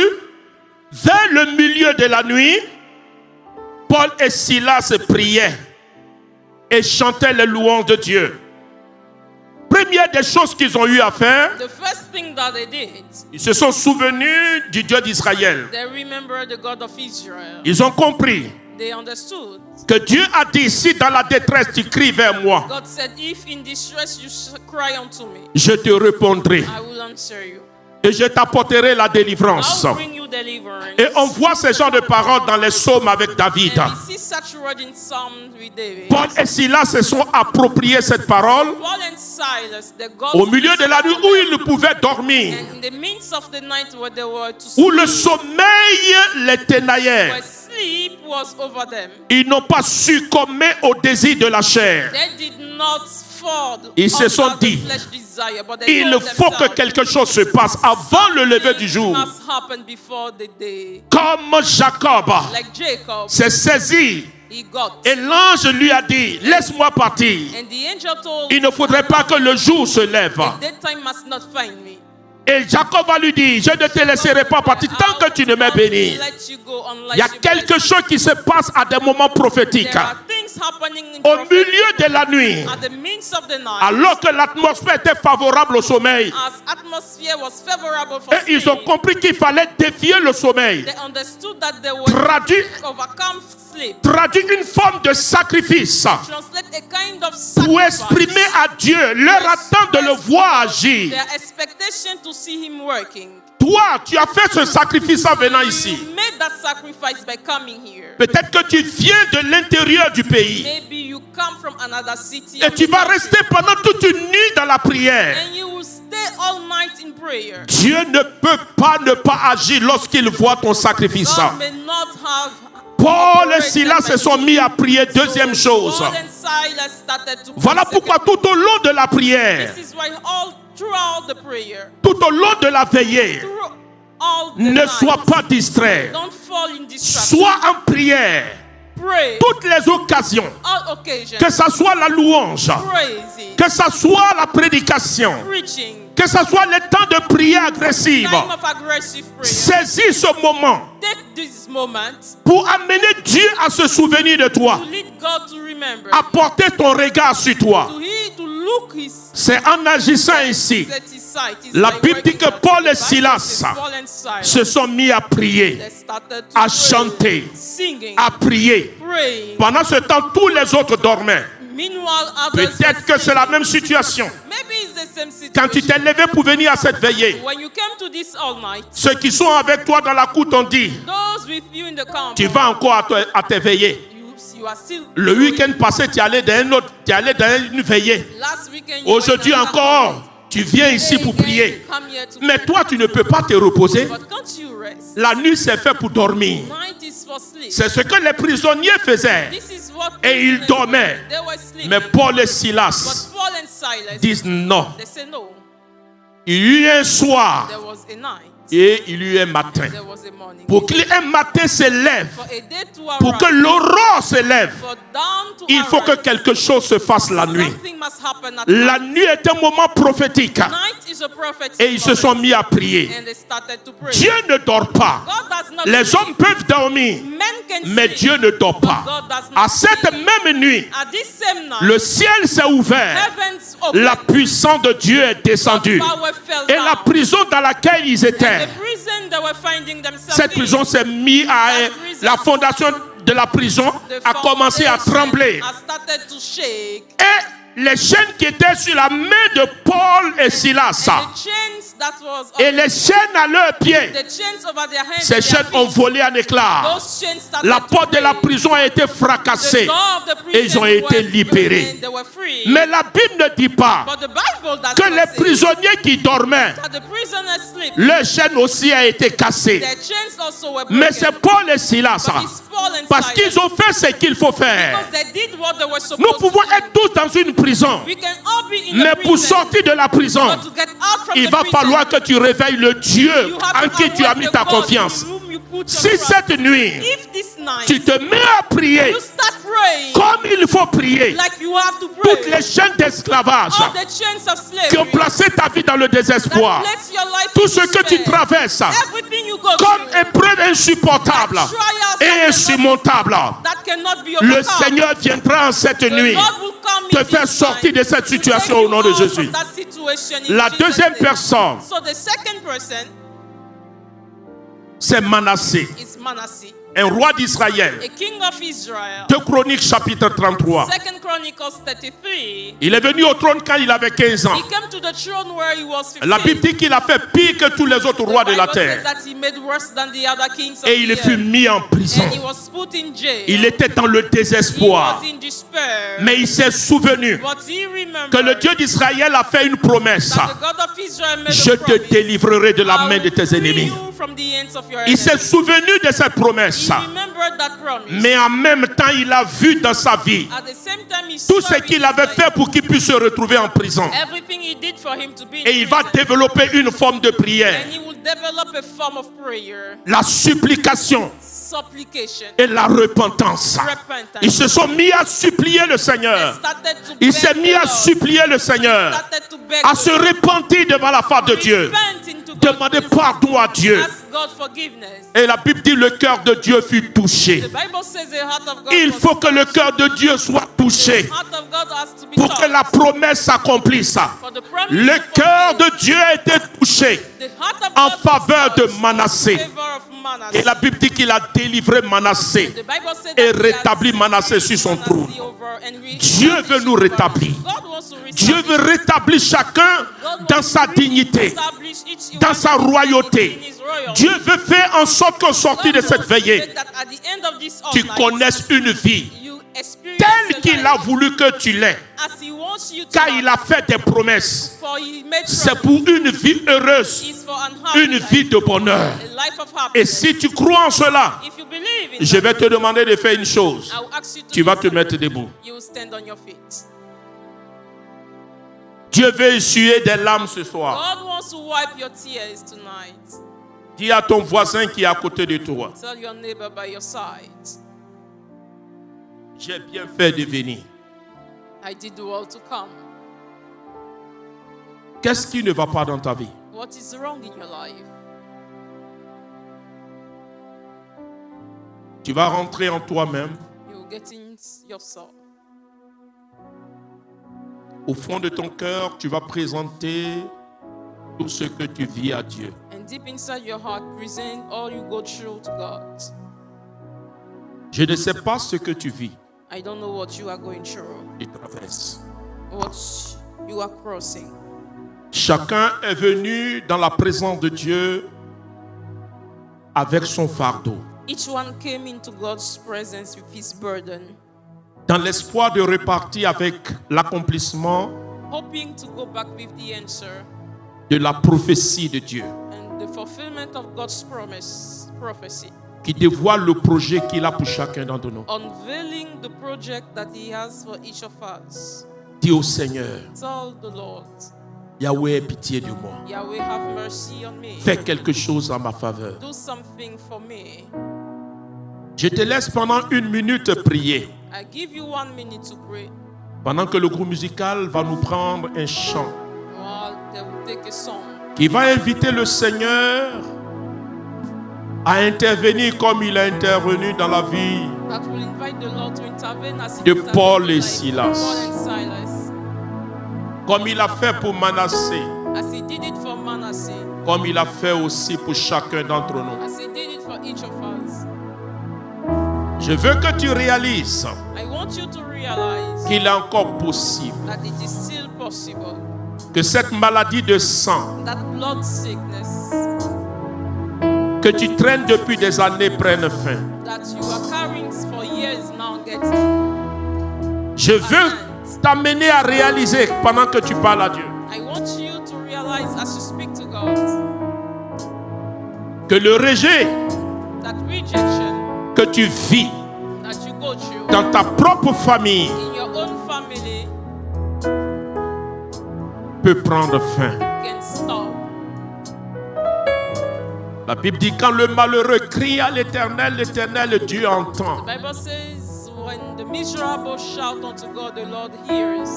vers le milieu de la nuit, Paul et Silas priaient et chantaient les louanges de Dieu. Première des choses qu'ils ont eu à faire, The first thing that they did, ils se sont souvenus du Dieu d'Israël. they remembered the God of Israel. Ils ont compris They understood. que Dieu a dit, si dans la détresse tu cries vers moi, God said, if in distress you cry unto me, je te répondrai I will answer you. et je t'apporterai la délivrance. I'll bring you deliverance. Et on voit ce genre de paroles dans les psaumes avec David. And we see such word in Psalm with David. Paul et Silas se sont appropriés cette parole Paul and Silas, the God au milieu de la nuit où ils pouvaient dormir, and in the midst of the night where they were to où le sleep, sommeil les tenaillait. where sleep was over them. Ils n'ont pas succombé au désir de la chair. They did not fall Ils se sont under the dit, flesh desire, but they il told faut que themselves, quelque chose se passe avant le lever du jour. "It must happen before the day." Comme Jacob Like Jacob, s'est saisi he got. et l'ange lui a dit, laisse-moi partir. And the angel told Il ne faudrait pas que le jour se lève. that time must not find me. Et Jacob va lui dire, je ne te laisserai pas partir tant que tu ne m'as béni. Il y a quelque chose qui se passe à des moments prophétiques. Au milieu de la nuit, alors que l'atmosphère était favorable au sommeil, et ils ont compris qu'il fallait défier le sommeil. Traduit une forme de sacrifice pour exprimer à Dieu leur attente de le voir agir. Toi, tu as fait ce sacrifice en venant ici. Peut-être que tu viens de l'intérieur du pays. Et tu vas rester pendant toute une nuit dans la prière. Dieu ne peut pas ne pas agir lorsqu'il voit ton sacrifice. Paul et Silas se sont mis à prier. Deuxième chose. Voilà pourquoi tout au long de la prière, tout au long de la veillée, ne sois pas distrait. Sois en prière. Toutes les occasions, que ce soit la louange, que ce soit la prédication, que ce soit le temps de prière agressive, saisis ce moment pour amener Dieu à se souvenir de toi, à porter ton regard sur toi. C'est en agissant ici. La Bible dit que Paul et Silas se sont mis à prier, à chanter, à prier. Pendant ce temps, tous les autres dormaient. Peut-être que c'est la même situation. Quand tu t'es levé pour venir à cette veillée, ceux qui sont avec toi dans la cour t'ont dit, tu vas encore à te veiller. Le week-end passé, tu allais dans une veillée. Aujourd'hui encore, tu viens ici pour prier. Mais toi, tu ne peux pas te reposer. La nuit, c'est fait pour dormir. C'est ce que les prisonniers faisaient. Et ils dormaient. Mais Paul et Silas disent non. Il y eut un soir et il y eut un matin. Pour qu'un matin se lève, pour que l'aurore se lève, il faut que quelque chose se fasse la nuit. La nuit est un moment prophétique. Et ils se sont mis à prier. Dieu ne dort pas. Les hommes peuvent dormir, mais Dieu ne dort pas. À cette même nuit, le ciel s'est ouvert. La puissance de Dieu est descendue. Et la prison dans laquelle ils étaient, cette prison s'est mise à la fondation de la prison a commencé à trembler. Et les chaînes qui étaient sur la main de Paul et Silas et les chaînes à leurs pieds, ces chaînes ont volé en éclats. La porte de la prison a été fracassée et ils ont été libérés. Mais la Bible ne dit pas que les prisonniers qui dormaient, leur chaîne aussi a été cassée. Mais c'est Paul et Silas, parce qu'ils ont fait ce qu'il faut faire. Nous pouvons être tous dans une prison, mais pour sortir de la prison, il va falloir que tu réveilles le Dieu en qui tu as mis ta confiance. Si cette nuit, tu te mets à prier comme il faut prier, toutes les chaînes d'esclavage qui ont placé ta vie dans le désespoir, tout ce que tu traverses comme épreuve insupportable et insurmontable, le Seigneur viendra en cette nuit te faire sortir de cette situation au nom de Jésus. La deuxième personne, c'est Manassé, un roi d'Israël. 2 Chroniques chapitre 33. Il est venu au trône quand il avait 15 ans. La Bible dit qu'il a fait pire que tous les autres rois de la terre. Et il fut mis en prison. Il était dans le désespoir. Mais il s'est souvenu que le Dieu d'Israël a fait une promesse. Je te délivrerai de la main de tes ennemis. Il s'est souvenu de cette promesse. Mais en même temps, il a vu dans sa vie tout ce qu'il avait fait pour qu'il puisse se retrouver en prison. Et il va développer une forme de prière. La supplication et la repentance. Ils se sont mis à supplier le Seigneur. Il s'est mis à supplier le Seigneur, à se repentir devant la face de Dieu, demander pardon à Dieu. Et la Bible dit le cœur de Dieu fut touché. Il faut que le cœur de Dieu soit touché pour que la promesse s'accomplisse. Le cœur de Dieu a été touché en faveur de Manassé. Et la Bible dit qu'il a délivré Manassé et rétabli Manassé sur son trône. Dieu veut nous rétablir. Dieu veut rétablir chacun dans sa dignité, dans sa royauté. Dieu veut faire en sorte qu'au sortir de cette veillée, tu connaisses une vie telle qu'il a voulu que tu l'aies. Car il a fait des promesses. C'est pour une vie heureuse, une vie de bonheur. Et si tu crois en cela, je vais te demander de faire une chose. Tu vas te mettre debout. Dieu veut essuyer des larmes ce soir. Dis à ton voisin qui est à côté de toi: j'ai bien fait de venir. Qu'est-ce qui ne va pas dans ta vie? Tu vas rentrer en toi-même. Au fond de ton cœur, tu vas présenter tout ce que tu vis à Dieu. Deep inside your heart, present all you go through to God. Je ne sais pas ce que tu vis. I don't know what you are going through. Tu traverses. What you are crossing. Chacun est venu dans la présence de Dieu avec son fardeau. Each one came into God's presence with his burden. Dans l'espoir de repartir avec l'accomplissement hoping to go back with the answer de la prophétie de Dieu. The fulfillment of God's prophecy. Qui dévoile le projet qu'il a pour chacun d'entre nous. Unveiling the project that he has for each of us. Dis au Seigneur: Tell the Lord, Yahweh, aie pitié de moi. Yahweh, have mercy on me. Fais quelque chose en ma faveur. Do something for me. Je te laisse pendant 1 minute prier. I give you 1 minute to pray. Pendant que le groupe musical va nous prendre un chant. Well, they will take a song. Qui va inviter le Seigneur à intervenir comme il a intervenu dans la vie de Paul et Silas. Comme il a fait pour Manassé. Comme il a fait aussi pour chacun d'entre nous. Je veux que tu réalises I want you to realize qu'il est encore possible that it is still possible que cette maladie de sang that blood sickness que tu traînes depuis des années prenne fin. that you are carrying for years now getting. Je veux t'amener à réaliser pendant que tu parles à Dieu I want you to realize as you speak to God que le rejet that rejection que tu vis that you go through dans ta propre famille in your own family peut prendre fin. can stop. La Bible dit quand le malheureux crie à l'Éternel, l'Éternel Dieu entend. The Bible says when the miserable shout unto God, the Lord hears.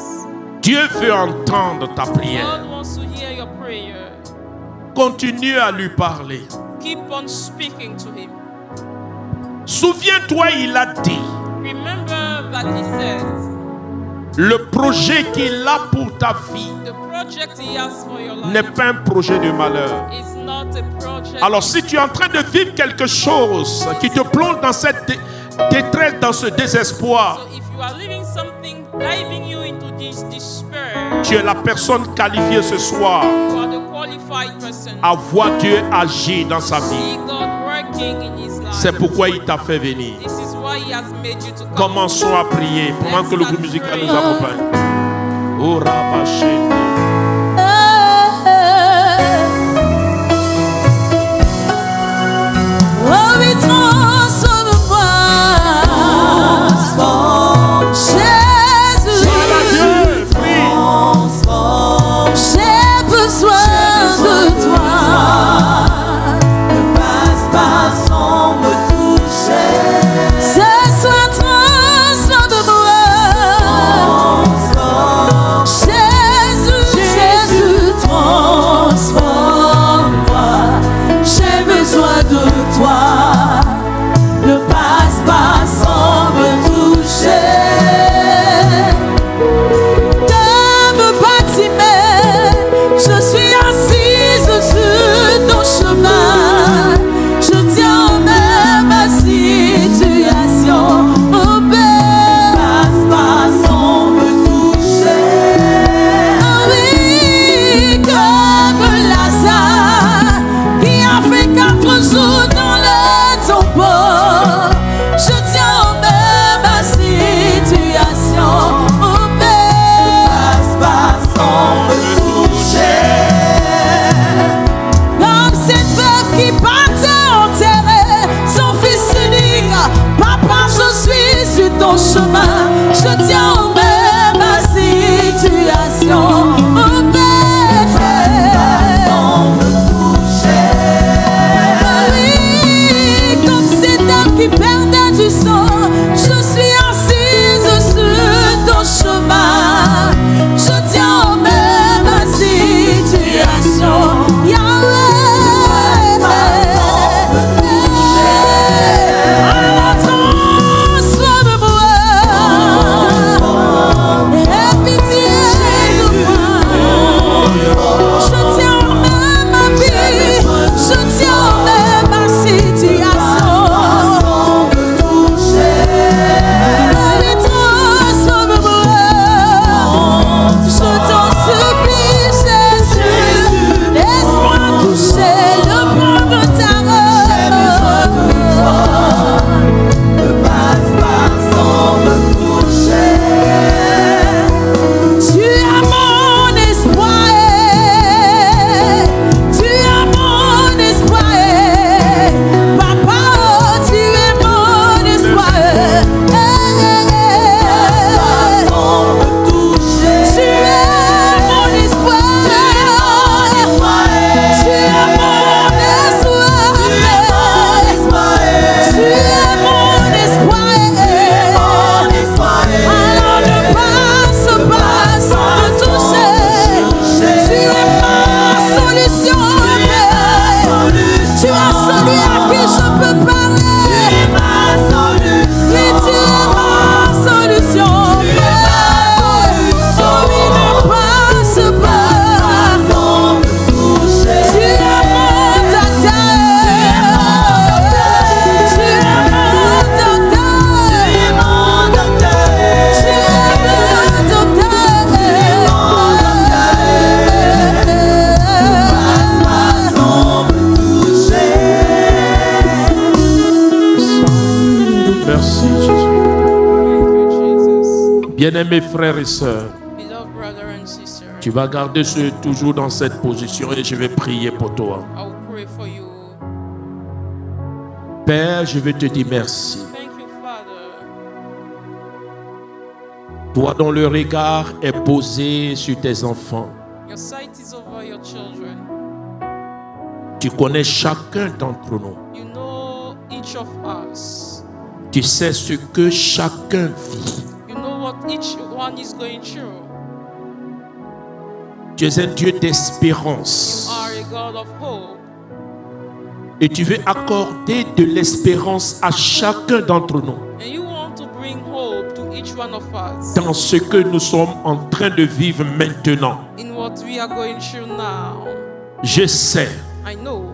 Dieu veut entendre ta prière. God wants to hear your prayer. Continue à lui parler. Keep on speaking to him. Souviens-toi, il a dit, Remember that he said, le projet qu'il a pour ta vie the project he has for your n'est life pas un projet de malheur. is not a project. Alors si tu es en train de vivre quelque chose qui te plonge dans cette détresse, dans ce désespoir, So if you are living something driving you into this despair, tu es la personne qualifiée ce soir you are the qualified person. à voir Dieu agir dans sa vie. See God working in his life. C'est pourquoi il t'a fait venir. This is why he has made you to come. Commençons à prier pendant que le groupe musical nous accompagne. Oh, Rabashé. Oh oui, transforme-moi, Jésus, Dieu, prie. j'ai besoin de toi. Ne passe pas sans me toucher. Ce soir, transforme-moi, Jésus, Bien-aimés frères et sœurs, Beloved brother and sister, tu vas garder toujours dans cette position et je vais prier pour toi. I will pray for you. Père, je vais te dire merci. Thank you, Father. Toi dont le regard est posé sur tes enfants. Your sight is over your children. Tu connais chacun d'entre nous. You know each of us. Tu sais ce que chacun vit. You know what each one is going through. Tu es un Dieu d'espérance. You are a God of hope. Et tu veux accorder de l'espérance à chacun d'entre nous. And you want to bring hope to each one of us. Dans ce que nous sommes en train de vivre maintenant. In what we are going through now. Je sais I know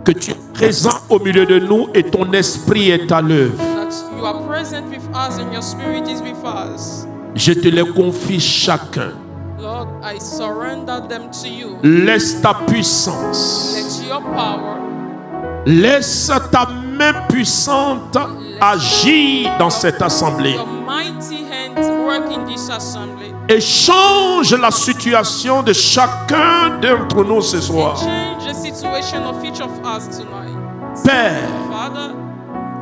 que tu es présent au milieu de nous et ton esprit est à l'œuvre. that you are present with us and your spirit is with us. Je te les confie chacun. Lord, I surrender them to you. Laisse ta puissance, Let your power, laisse ta main puissante agir dans cette assemblée your mighty hand work in this assembly. et change la situation de chacun d'entre nous ce soir. Change the situation of each of us tonight. Père, Father,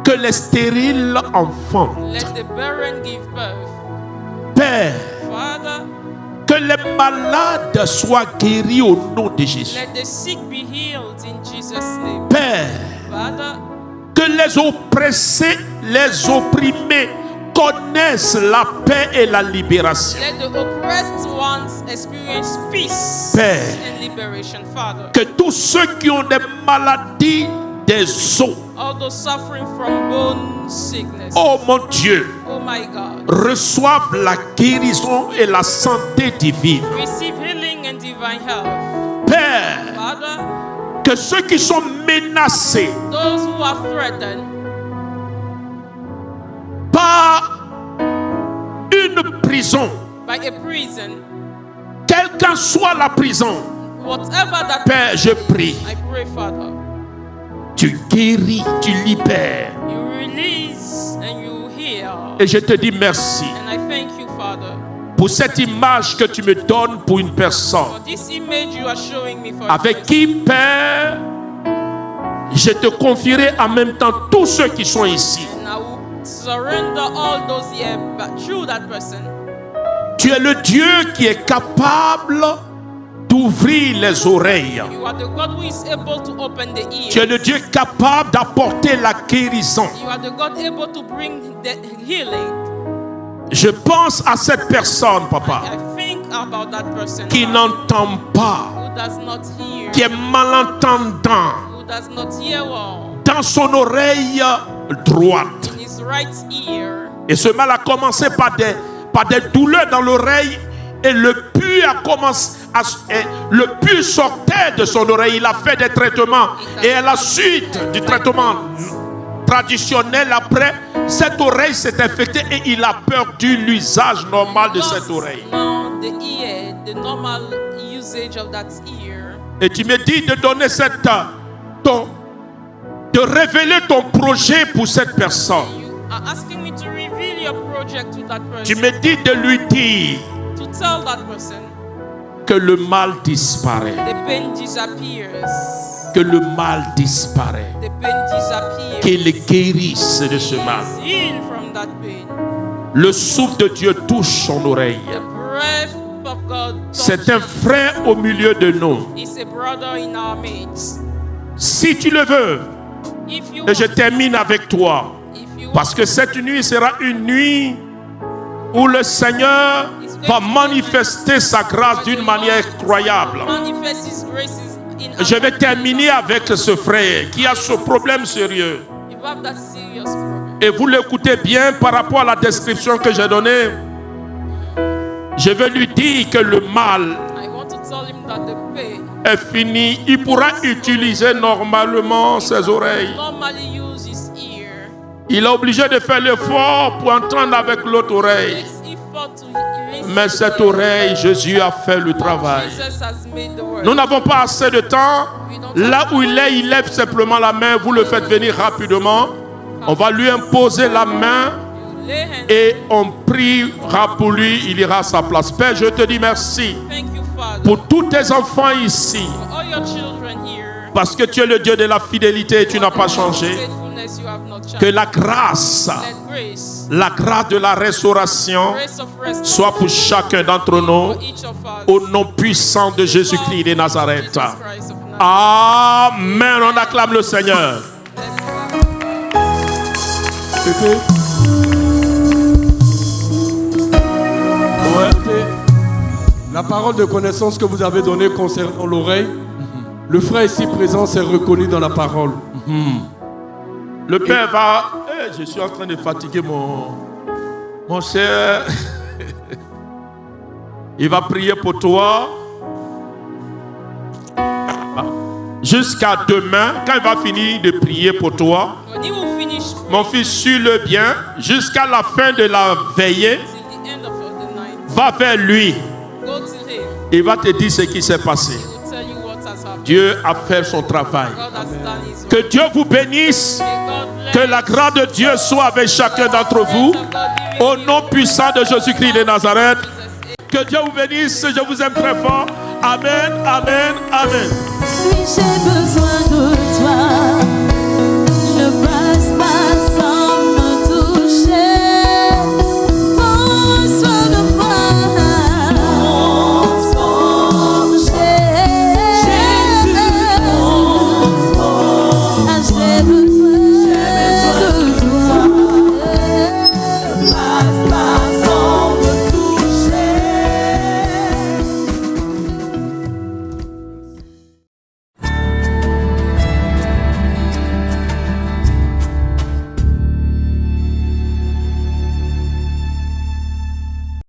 que les stériles enfantent. let the barren give birth. Père, Father, que les malades soient guéris au nom de Jésus. let the sick be healed in Jesus' name. Père, Father, que les oppressés, les opprimés connaissent la paix et la libération. let the oppressed ones experience peace Père, and liberation. Father, que tous ceux qui ont des maladies des os, all those suffering from bone sickness, oh mon Dieu, oh my God, reçoivent la guérison et la santé divine. receive healing and divine health. Père, Father, que ceux qui sont menacés those who are threatened par une prison, by a prison, quelle qu'en soit la prison, whatever that Père, je prie, I pray, Father, tu guéris, tu libères. you release and you heal. Et je te dis merci And I thank you, Father, pour cette image que tu me donnes pour une for personne this image you are showing me for a avec person. qui, Père, je te confierai en même temps tous ceux qui sont ici. And I will surrender all those here but through that person. Tu es le Dieu qui est capable d'ouvrir les oreilles. You are the God who is able to open the ears. Tu es le Dieu capable d'apporter la guérison. You are the God able to bring the healing. Je pense à cette personne, papa, I think about that person qui n'entend pas, who does not hear, qui est malentendant who does not hear well dans son oreille droite. in his right ear. Et ce mal a commencé par des douleurs dans l'oreille et le pu a commencé le pu sortait de son oreille. Il a fait des traitements et à la suite du traitement traditionnel, après, cette oreille s'est infectée et il a perdu l'usage normal de cette oreille. Now the ear, the normal usage of that ear. Et tu me dis de donner de révéler ton projet pour cette personne. You are asking me to reveal your project to that Tu person. me dis de lui dire To tell that person que le mal disparaît. the pain disappears. Que le mal disparaît. The pain disappears. Qu'il guérisse de ce mal. He is healed from that pain. Le souffle de Dieu touche son oreille. The breath of God C'est un touches. frère au milieu de nous. Is a brother in our midst. Si tu le veux, If you et je want, termine avec toi, if you parce que cette nuit sera une nuit où le Seigneur va manifester sa grâce d'une manière incroyable. manifest His graces in Je vais terminer avec ce frère qui a ce problème sérieux. You have that serious problem. Et vous l'écoutez bien par rapport à la description que j'ai donnée. Je vais lui dire que le mal I want to tell him that the pain est fini. Il pourra utiliser normalement ses oreilles. normally use his ear. Il est obligé de faire l'effort pour entendre avec l'autre oreille. Makes effort to listen. Mais cette oreille, Jésus a fait le travail. Jesus has made the word. Nous n'avons pas assez de temps. Là où il est, il lève simplement la main. Vous le faites venir rapidement. On va lui imposer la main et on priera pour lui, il ira à sa place. Père, je te dis merci pour tous tes enfants ici, parce que tu es le Dieu de la fidélité et tu n'as pas changé. Que la grâce de la restauration soit pour chacun d'entre nous, au nom puissant de Jésus-Christ de Nazareth. Amen. On acclame le Seigneur. La parole de connaissance que vous avez donnée concernant l'oreille, le frère ici présent s'est reconnu dans la parole. Le Père va... je suis en train de fatiguer mon cher. Il va prier pour toi. Jusqu'à demain, quand il va finir de prier pour toi, mon fils, suis-le bien, jusqu'à la fin de la veillée, va vers lui. Il va te dire ce qui s'est passé. Dieu a fait son travail. Que Dieu vous bénisse. Que la grâce de Dieu soit avec chacun d'entre vous. Au nom puissant de Jésus-Christ de Nazareth. Que Dieu vous bénisse. Je vous aime très fort. Amen, amen, amen. Oui, j'ai besoin.